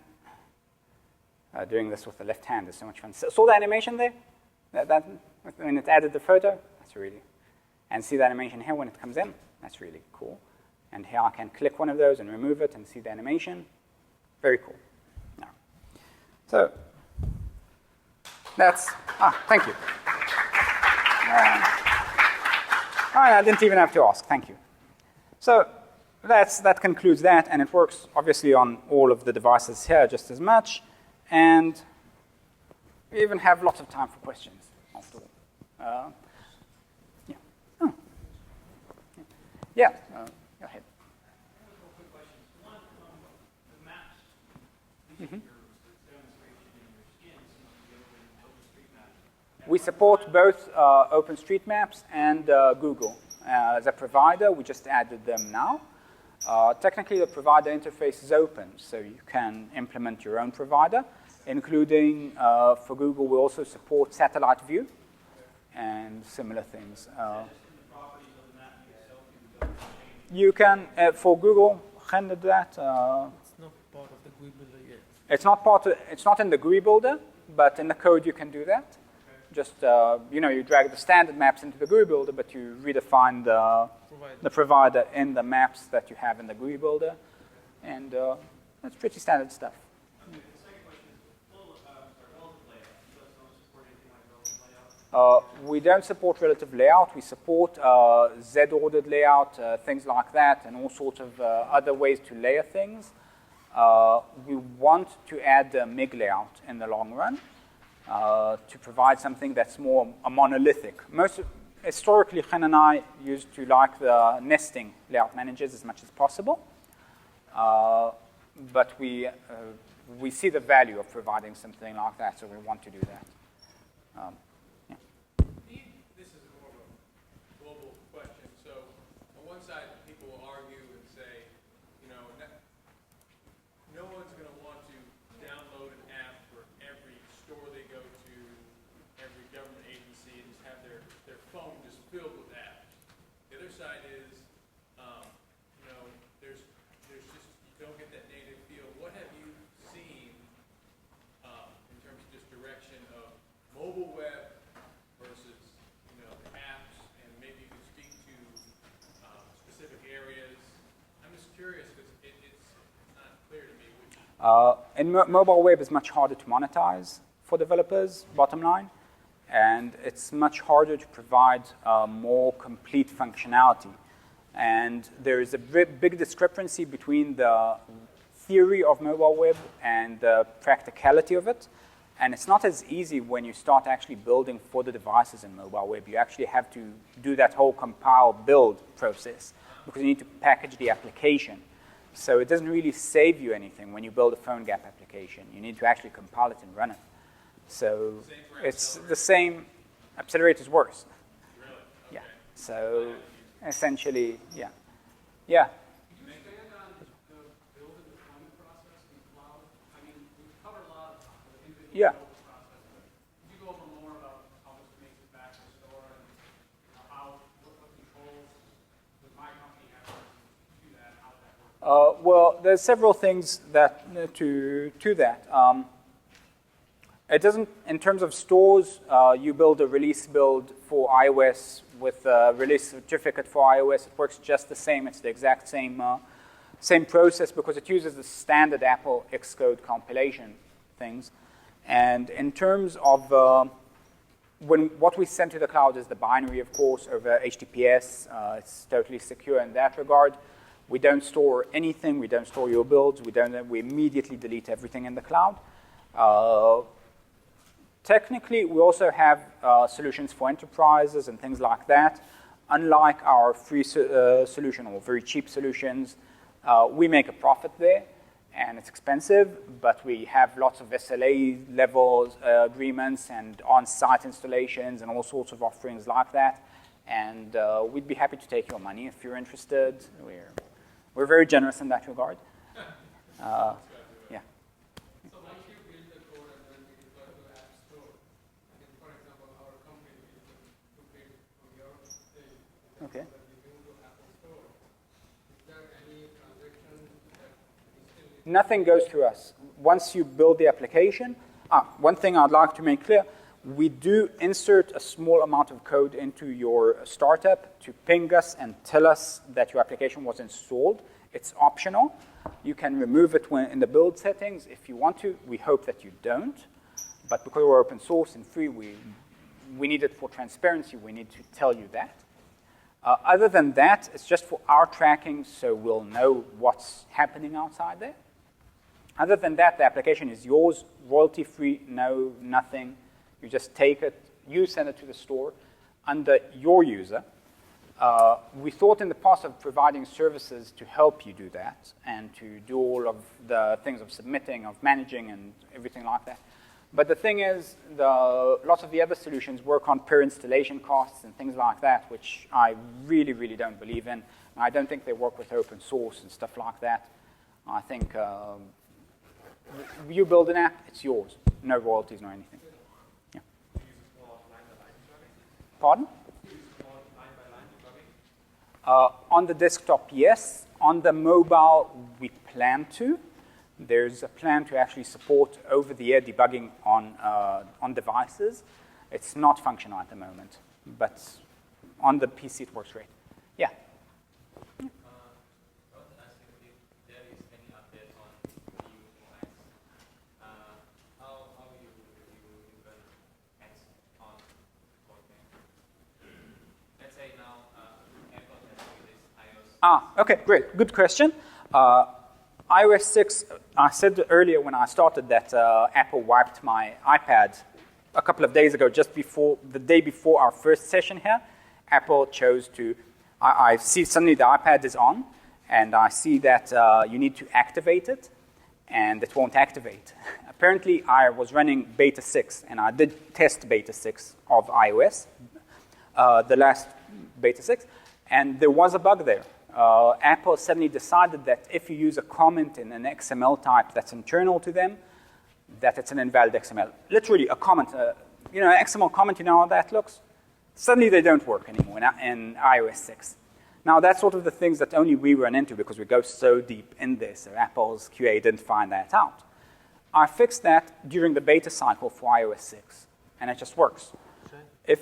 doing this with the left hand is so much fun. Saw the animation there? When it added the photo? That's really. And see the animation here when it comes in? That's really cool. And here I can click one of those and remove it and see the animation. Very cool. No. So that's, thank you. I didn't even have to ask, thank you. So that concludes that, and it works obviously on all of the devices here just as much. And we even have lots of time for questions after all. Yeah. Oh. Yeah, go ahead. We support both OpenStreetMaps and Google. As a provider, we just added them now. Technically, the provider interface is open, so you can implement your own provider, including, for Google, we also support satellite view and similar things. You can, for Google, handle that. It's not part of the GUI builder yet. It's not in the GUI builder, but in the code you can do that. Just, you drag the standard maps into the GUI builder, but you redefine the provider in the maps that you have in the GUI builder. And that's pretty standard stuff. Okay, the second question is relative layout. You guys don't support anything like relative layout? We don't support relative layout. We support Z-ordered layout, things like that, and all sorts of other ways to layer things. We want to add the MIG layout in the long run. To provide something that's more monolithic. Historically, Chen and I used to like the nesting layout managers as much as possible, but we see the value of providing something like that, so we want to do that. Yeah. This is more of a global question. So on one side, people will argue and say, no one's going to want to download an app for every store they go to, every government agency, and just have their phone just filled with apps. The other side is, there's just, you don't get that native feel. What have you seen in terms of just direction of mobile web versus, the apps, and maybe you could speak to specific areas? I'm just curious because it's not clear to me which. And mobile web is much harder to monetize for developers, bottom line, and it's much harder to provide more complete functionality. And there is a big discrepancy between the theory of mobile web and the practicality of it. And it's not as easy when you start actually building for the devices in mobile web. You actually have to do that whole compile build process because you need to package the application. So it doesn't really save you anything when you build a PhoneGap application. You need to actually compile it and run it. So it's the same. Accelerator's worse. Really? Okay. Yeah. So essentially, yeah. Yeah. Could you expand on the build and deployment process in cloud? I mean, we've covered a lot of the individual Yeah. build process, but could you go over more about how this makes it back to the store and what controls does my company have to do that, how that works? Well, there's several things that to that. It doesn't, in terms of stores, you build a release build for iOS with a release certificate for iOS. It works just the same. It's the exact same process because it uses the standard Apple Xcode compilation things. And in terms of what we send to the cloud is the binary, of course, over HTTPS. It's totally secure in that regard. We don't store anything. We don't store your builds. We immediately delete everything in the cloud. Technically, we also have solutions for enterprises and things like that. unlike our free solution or very cheap solutions, we make a profit there, and it's expensive, but we have lots of SLA levels, agreements, and on-site installations, and all sorts of offerings like that. And we'd be happy to take your money if you're interested. We're very generous in that regard. Yeah. So once you build the code and then you deploy to the App Store, and then, for example, our company is to build from your thing, Okay. that you bring to Apple Store, is there any transaction that you still need? Nothing goes through us. Once you build the application, one thing I'd like to make clear, we do insert a small amount of code into your startup to ping us and tell us that your application was installed. It's optional. You can remove it in the build settings if you want to. We hope that you don't. But because we're open source and free, we need it for transparency. We need to tell you that. Other than that, it's just for our tracking, so we'll know what's happening outside there. Other than that, the application is yours, royalty-free, nothing. You just take it, you send it to the store under your user. We thought in the past of providing services to help you do that and to do all of the things of submitting, of managing, and everything like that. But the thing is, lots of the other solutions work on per installation costs and things like that, which I really, really don't believe in. I don't think they work with open source and stuff like that. I think you build an app, it's yours. No royalties, no anything. Pardon? On the desktop, yes. On the mobile, we plan to. There's a plan to actually support over-the-air debugging on devices. It's not functional at the moment, but on the PC it works great. Yeah. Okay, great. Good question. iOS 6, I said earlier when I started that Apple wiped my iPad a couple of days ago, just before, the day before our first session here. Apple chose to, I see suddenly the iPad is on, and I see that you need to activate it, and it won't activate. Apparently, I was running beta 6, and I did test beta 6 of iOS, the last beta 6, and there was a bug there. Apple suddenly decided that if you use a comment in an XML type that's internal to them, that it's an invalid XML. Literally, a comment, an XML comment, you know how that looks? Suddenly they don't work anymore in iOS 6. Now, that's sort of the things that only we run into because we go so deep in this. So Apple's QA didn't find that out. I fixed that during the beta cycle for iOS 6, and it just works. If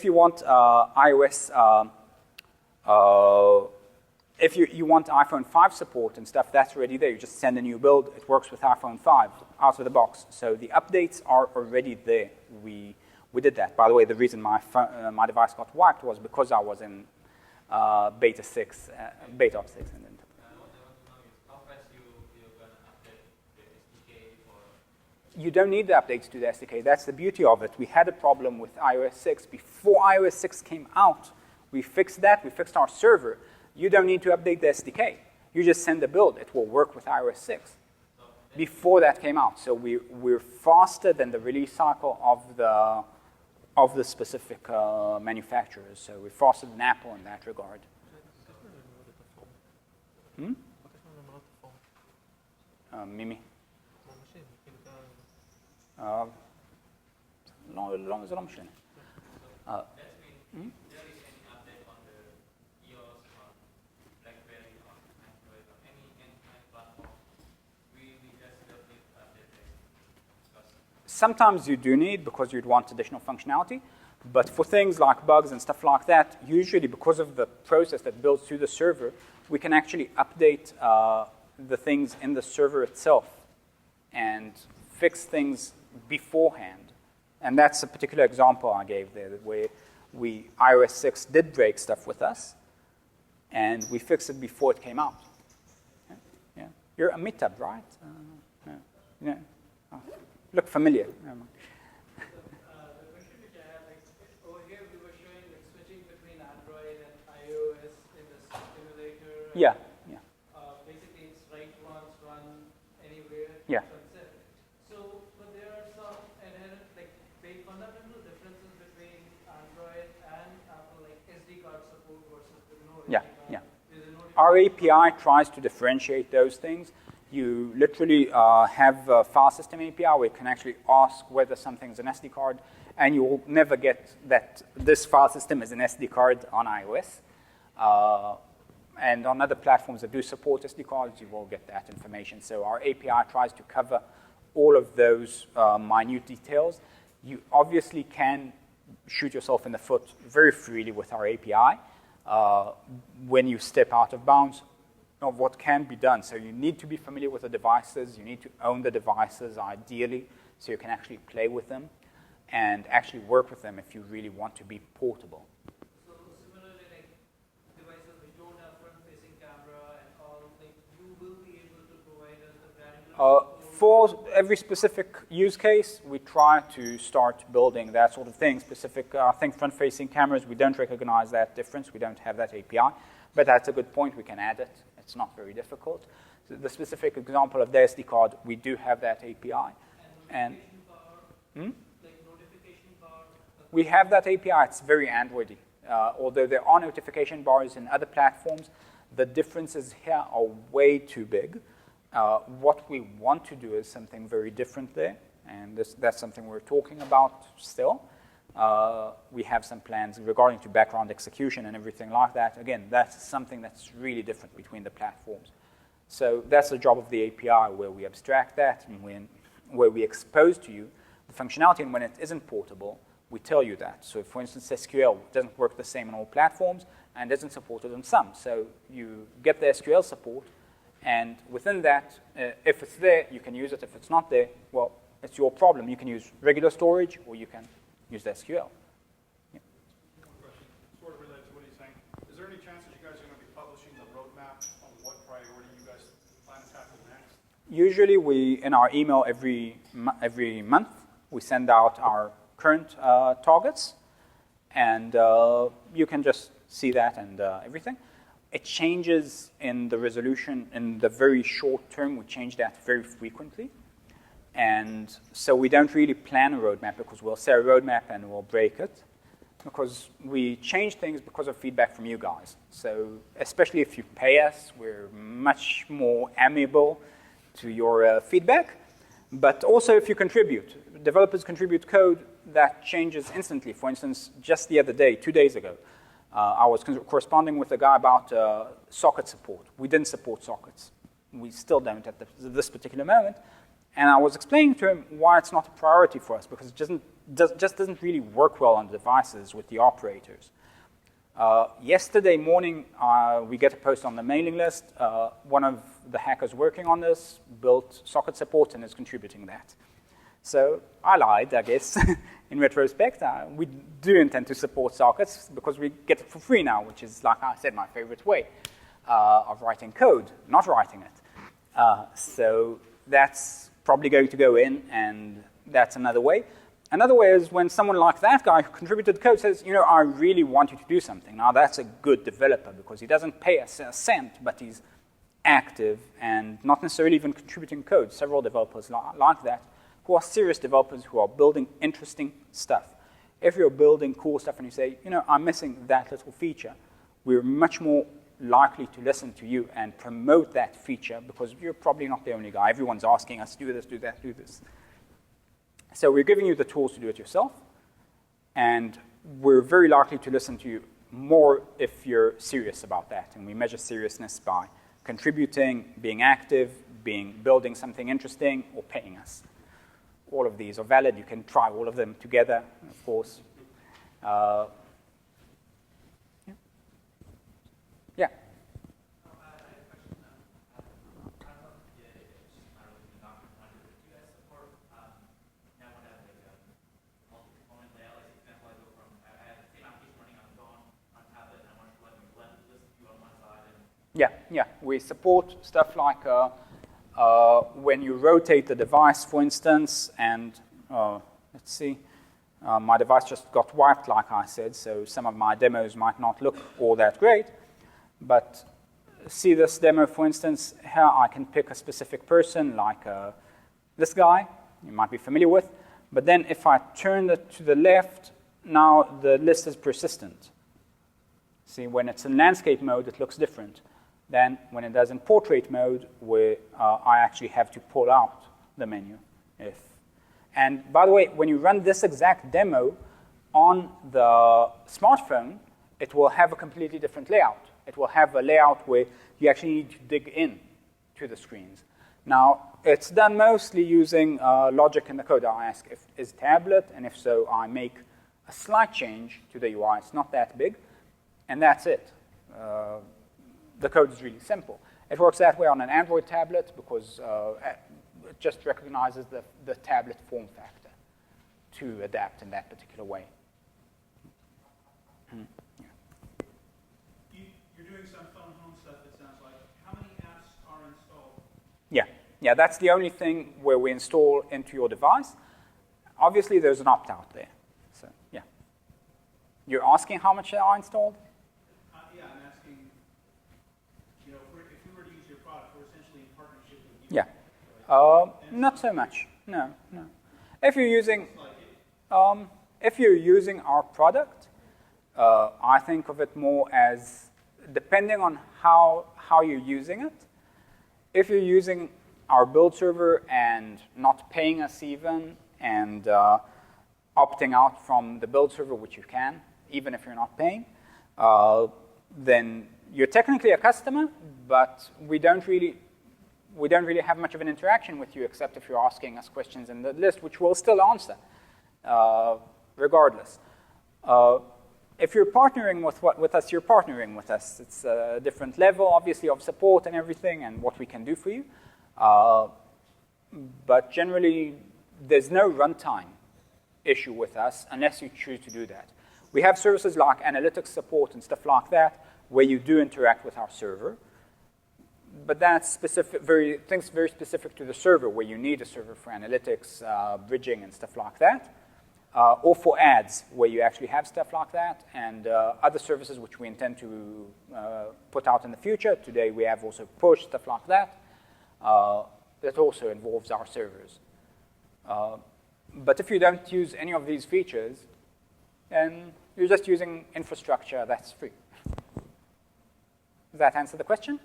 you want iOS... if you want iPhone 5 support and stuff, that's already there. You just send a new build. It works with iPhone 5 out of the box. So the updates are already there. We did that. By the way, the reason my device got wiped was because I was in beta 6, beta of 6. And then how fast you're going to update the SDK? You don't need the updates to the SDK. That's the beauty of it. We had a problem with iOS 6. Before iOS 6 came out, we fixed that. We fixed our server. You don't need to update the SDK. You just send a build. It will work with iOS 6 before that came out. So we're faster than the release cycle of the specific manufacturers. So we're faster than Apple in that regard. Mimi? Long as a machine. Sometimes you do need because you'd want additional functionality, but for things like bugs and stuff like that, usually because of the process that builds through the server, we can actually update the things in the server itself and fix things beforehand. And that's a particular example I gave there, where iOS 6 did break stuff with us, and we fixed it before it came out. Yeah. You're Amitabh, right? Yeah. Oh. Look familiar. The question which I have, over here we were showing Yeah, yeah. Basically, it's write once, run anywhere. Yeah. Sunset. So, but there are some inherent, like, very fundamental differences between Android and Apple, like SD card support versus the no SD Yeah, card. yeah. There's a notification. Our API tries to differentiate those things. You literally have a file system API where you can actually ask whether something's an SD card, and you will never get that this file system is an SD card on iOS. And on other platforms that do support SD cards, you will get that information. So our API tries to cover all of those minute details. You obviously can shoot yourself in the foot very freely with our API when you step out of bounds of what can be done. So you need to be familiar with the devices. You need to own the devices, ideally, so you can actually play with them and actually work with them if you really want to be portable. So similarly, like devices which don't have front-facing camera and all, like you will be able to provide us the granular For every specific use case, we try to start building that sort of thing. Specific, I think front-facing cameras, we don't recognize that difference. We don't have that API. But that's a good point. We can add it. It's not very difficult. So the specific example of the SD card, we do have that API. And notification bar. We have that API. It's very Androidy. Although there are notification bars in other platforms, the differences here are way too big. What we want to do is something very different there, and that's something we're talking about still. We have some plans regarding to background execution and everything like that. Again, that's something that's really different between the platforms. So that's the job of the API, where we abstract that and where we expose to you the functionality, and when it isn't portable, we tell you that. So for instance, SQL doesn't work the same on all platforms and isn't supported on some. So you get the SQL support, and within that, if it's there, you can use it. If it's not there, well, it's your problem. You can use regular storage, or you can use the SQL. One question, sort of related to what he's saying. Is there any chance that you guys are going to be publishing the roadmap on what priority you guys plan to tackle next? Usually, in our email every month, we send out our current targets, and you can just see that and everything. It changes in the resolution. In the very short term, we change that very frequently. And so we don't really plan a roadmap, because we'll say a roadmap and we'll break it, because we change things because of feedback from you guys. So especially if you pay us, we're much more amiable to your feedback. But also if you contribute. Developers contribute code that changes instantly. For instance, just the other day, 2 days ago, I was corresponding with a guy about socket support. We didn't support sockets. We still don't at this particular moment. And I was explaining to him why it's not a priority for us, because it just doesn't really work well on devices with the operators. Yesterday morning, we get a post on the mailing list. One of the hackers working on this built socket support and is contributing that. So I lied, I guess, in retrospect. We do intend to support sockets because we get it for free now, which is, like I said, my favorite way of writing code, not writing it. So that's probably going to go in, and that's another way. Another way is when someone like that guy who contributed code says, I really want you to do something. Now, that's a good developer, because he doesn't pay us a cent, but he's active and not necessarily even contributing code. Several developers like that, who are serious developers who are building interesting stuff. If you're building cool stuff and you say, I'm missing that little feature, we're much more likely to listen to you and promote that feature, because you're probably not the only guy. Everyone's asking us, do this, do that, do this. So we're giving you the tools to do it yourself, and we're very likely to listen to you more if you're serious about that. And we measure seriousness by contributing, being active, building something interesting, or paying us. All of these are valid. You can try all of them together, of course. Yeah. Yeah. We support stuff like when you rotate the device, for instance, and let's see, my device just got wiped, like I said, so some of my demos might not look all that great, but see this demo, for instance, here I can pick a specific person, like this guy you might be familiar with. But then if I turn it to the left, now the list is persistent. See, when it's in landscape mode, it looks different than when it does in portrait mode, where I actually have to pull out the menu. And by the way, when you run this exact demo on the smartphone, it will have a completely different layout. It will have a layout where you actually need to dig in to the screens. Now, it's done mostly using logic in the code. I ask if is tablet, and if so, I make a slight change to the UI. It's not that big, and that's it. The code is really simple. It works that way on an Android tablet because it just recognizes the tablet form factor to adapt in that particular way. You're doing some phone home stuff, it sounds like. How many apps are installed? Yeah, that's the only thing where we install into your device. Obviously, there's an opt-out there. So, yeah. You're asking how much are installed? Yeah, I'm asking, if we were to use your product, we're essentially in partnership with you. Yeah. Not so much. No. If you're using our product, I think of it more as depending on how you're using it. If you're using our build server and not paying us even, and opting out from the build server, which you can, even if you're not paying, then you're technically a customer, but we don't really have much of an interaction with you, except if you're asking us questions in the list, which we'll still answer, regardless. If you're partnering with us, you're partnering with us. It's a different level, obviously, of support and everything, and what we can do for you. But generally, there's no runtime issue with us unless you choose to do that. We have services like analytics support and stuff like that, where you do interact with our server. But that's things very specific to the server, where you need a server for analytics, bridging, and stuff like that. Or for ads, where you actually have stuff like that, and other services which we intend to put out in the future. Today we have also push, stuff like that. That also involves our servers. But if you don't use any of these features, then you're just using infrastructure that's free. Does that answer the question?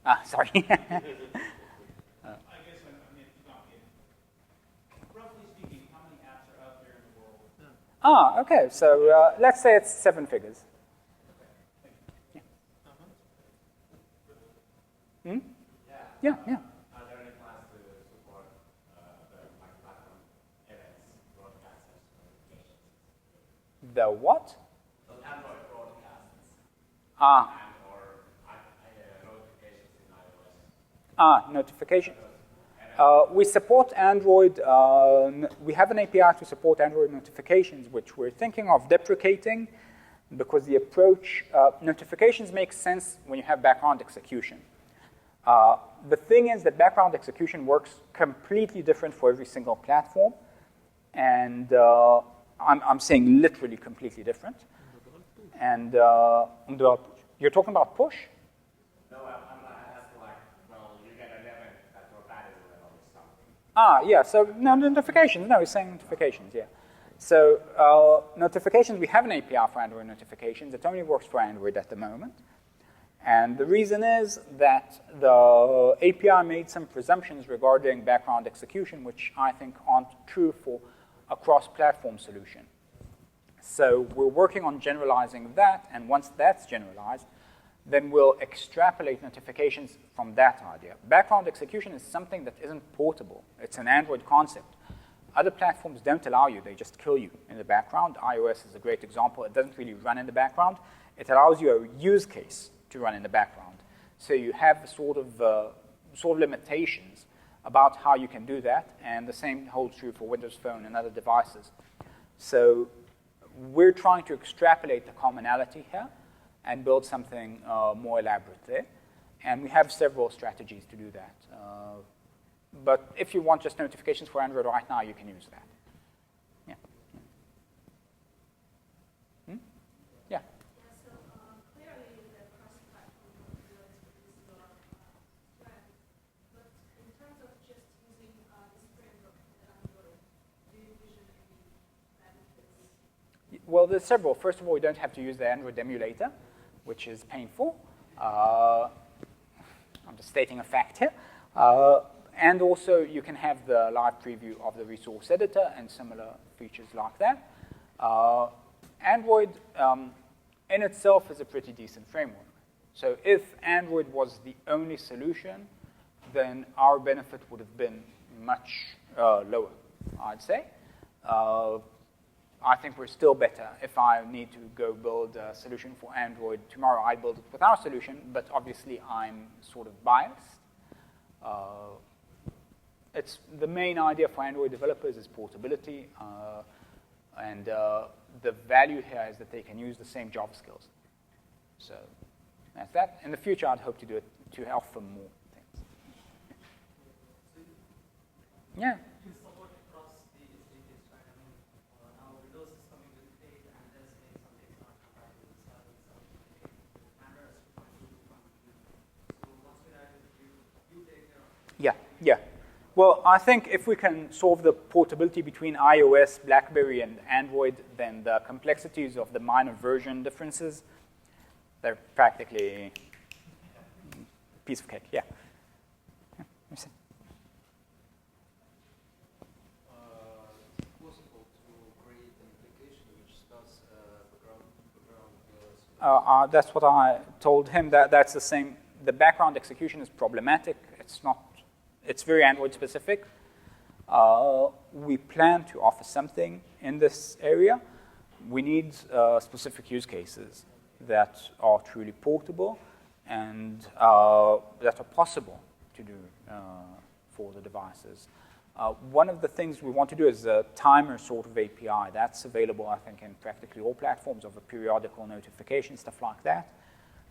No. Sorry. I guess roughly speaking, how many apps are out there in the world? Okay. So let's say it's 7 figures. Yeah. Yeah. Are there any plans to support the platform events, broadcasts, notifications? The what? So Android broadcasts. Or notifications in iOS. Notification. We support Android. We have an API to support Android notifications, which we're thinking of deprecating because the approach, notifications make sense when you have background execution. The thing is that background execution works completely different for every single platform. And I'm saying literally completely different. And you're talking about push? No, I'm not asking you get an event that your battery level is something. Yeah, so no, notifications. No, he's saying notifications, yeah. So notifications, we have an API for Android notifications. It only works for Android at the moment. And the reason is that the API made some presumptions regarding background execution, which I think aren't true for a cross-platform solution. So we're working on generalizing that, and once that's generalized, then we'll extrapolate notifications from that idea. Background execution is something that isn't portable. It's an Android concept. Other platforms don't allow you. They just kill you in the background. iOS is a great example. It doesn't really run in the background. It allows you a use case to run in the background. So you have sort of limitations about how you can do that, and the same holds true for Windows Phone and other devices. So we're trying to extrapolate the commonality here and build something more elaborate there. And we have several strategies to do that. But if you want just notifications for Android right now, you can use that. Yeah. Yeah, so clearly the cross-platform Well, there's several. First of all, you don't have to use the Android emulator, which is painful. I'm just stating a fact here. And also, you can have the live preview of the resource editor and similar features like that. Android in itself is a pretty decent framework. So if Android was the only solution, then our benefit would have been much lower, I'd say. I think we're still better. If I need to go build a solution for Android tomorrow, I build it with our solution, but obviously I'm sort of biased. It's the main idea for Android developers is portability, and the value here is that they can use the same Java skills. So that's that. In the future, I'd hope to do it to offer more things. Yeah. Yeah. Well, I think if we can solve the portability between iOS, BlackBerry, and Android, then the complexities of the minor version differences, they're practically a piece of cake. Yeah. Is it possible to create an application which does background that's what I told him. That's the same. The background execution is problematic. It's not. It's very Android specific. We plan to offer something in this area. We need specific use cases that are truly portable and that are possible to do for the devices. One of the things we want to do is a timer sort of API. That's available, I think, in practically all platforms of a periodical notification, stuff like that.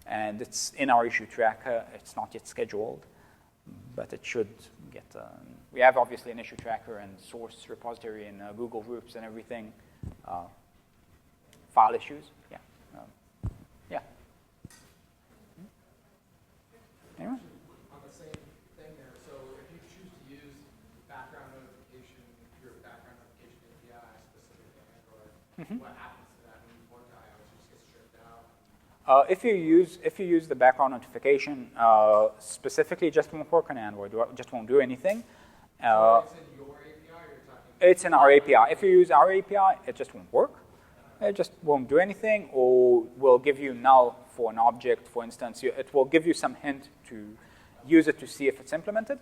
And it's in our issue tracker. It's not yet scheduled, but it should get. We have obviously an issue tracker and source repository and Google groups and everything. File issues, yeah. Yeah. Anyone? On the same thing there, so if you choose to use background notification, your background notification API specific to Android, what happens to that when you port to iOS? It just gets stripped out? If you use the background notification specifically, just won't work on Android. Just won't do anything. So it's in your API, or you're talking? It's in our API. If you use our API, it just won't work. It just won't do anything, or will give you null for an object, for instance. It will give you some hint to use it to see if it's implemented.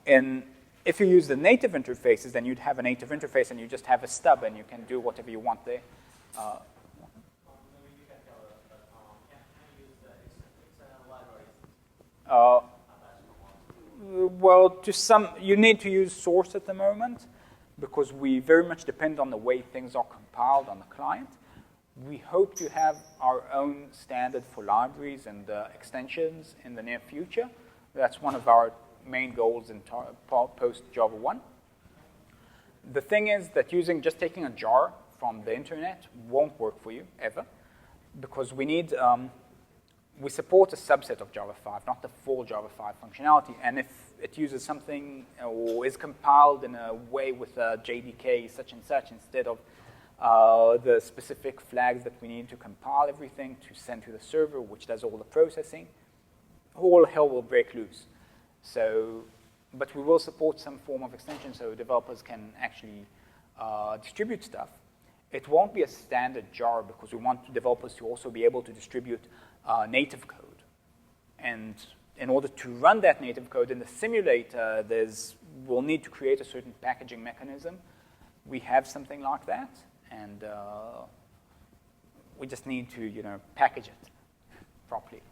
And if you use the native interfaces, then you'd have a native interface, and you just have a stub, and you can do whatever you want there. Well, you need to use source at the moment because we very much depend on the way things are compiled on the client. We hope to have our own standard for libraries and extensions in the near future. That's one of our main goals in post-Java 1. The thing is that just taking a jar from the internet won't work for you, ever, because we need, we support a subset of Java 5, not the full Java 5 functionality. And if it uses something or is compiled in a way with a JDK such and such instead of the specific flags that we need to compile everything to send to the server, which does all the processing, all hell will break loose. So, but we will support some form of extension so developers can actually distribute stuff. It won't be a standard jar because we want developers to also be able to distribute native code. And in order to run that native code in the simulator, we'll need to create a certain packaging mechanism. We have something like that, and we just need to package it properly.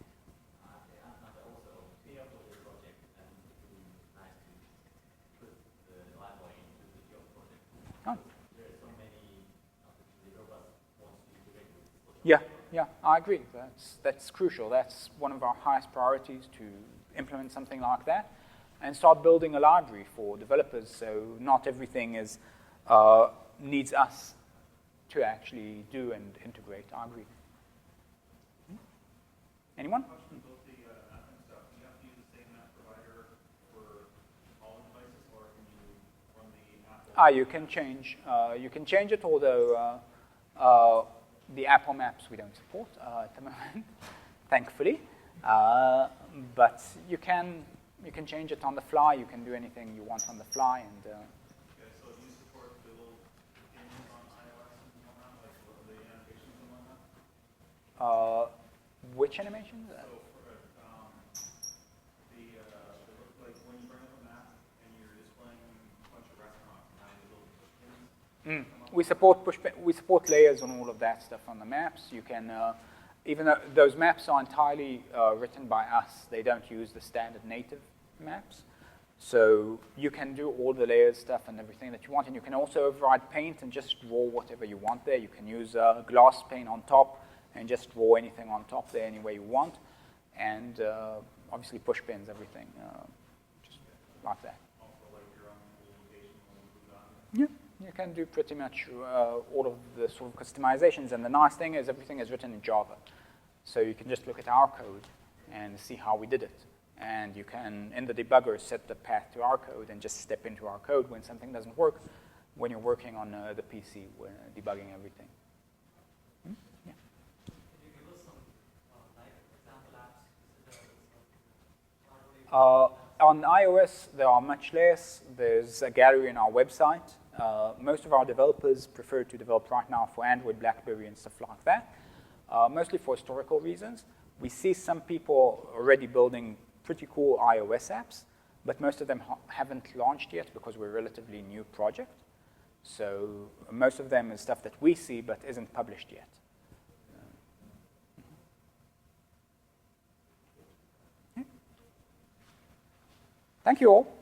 Yeah, I agree. That's crucial. That's one of our highest priorities, to implement something like that and start building a library for developers so not everything needs us to actually do and integrate. I agree. Anyone? Question about the app and stuff. Do you have to use the same app provider for all devices, or can you run the app? You can change. You can change it, although The Apple maps we don't support at the moment, thankfully. But you can change it on the fly. You can do anything you want on the fly. And Okay, so do you support the little things on iOS and whatnot, like the animations and whatnot? which animations? So for like when you bring up a map and you're displaying a bunch of restaurants and how the little push pins. We support layers on all of that stuff on the maps. You can, even though those maps are entirely written by us, they don't use the standard native maps. So you can do all the layers stuff and everything that you want, and you can also override paint and just draw whatever you want there. You can use glass pane on top and just draw anything on top there any way you want, and obviously push pins, everything, just like that. Also like your own location when Yeah. You can do pretty much all of the sort of customizations, and the nice thing is everything is written in Java. So you can just look at our code and see how we did it. And you can, in the debugger, set the path to our code and just step into our code when something doesn't work when you're working on the PC, when debugging everything. Yeah. Can you give us some like example apps? On iOS, there are much less. There's a gallery on our website. Most of our developers prefer to develop right now for Android, BlackBerry, and stuff like that, mostly for historical reasons. We see some people already building pretty cool iOS apps, but most of them haven't launched yet because we're a relatively new project. So most of them is stuff that we see but isn't published yet. Thank you all.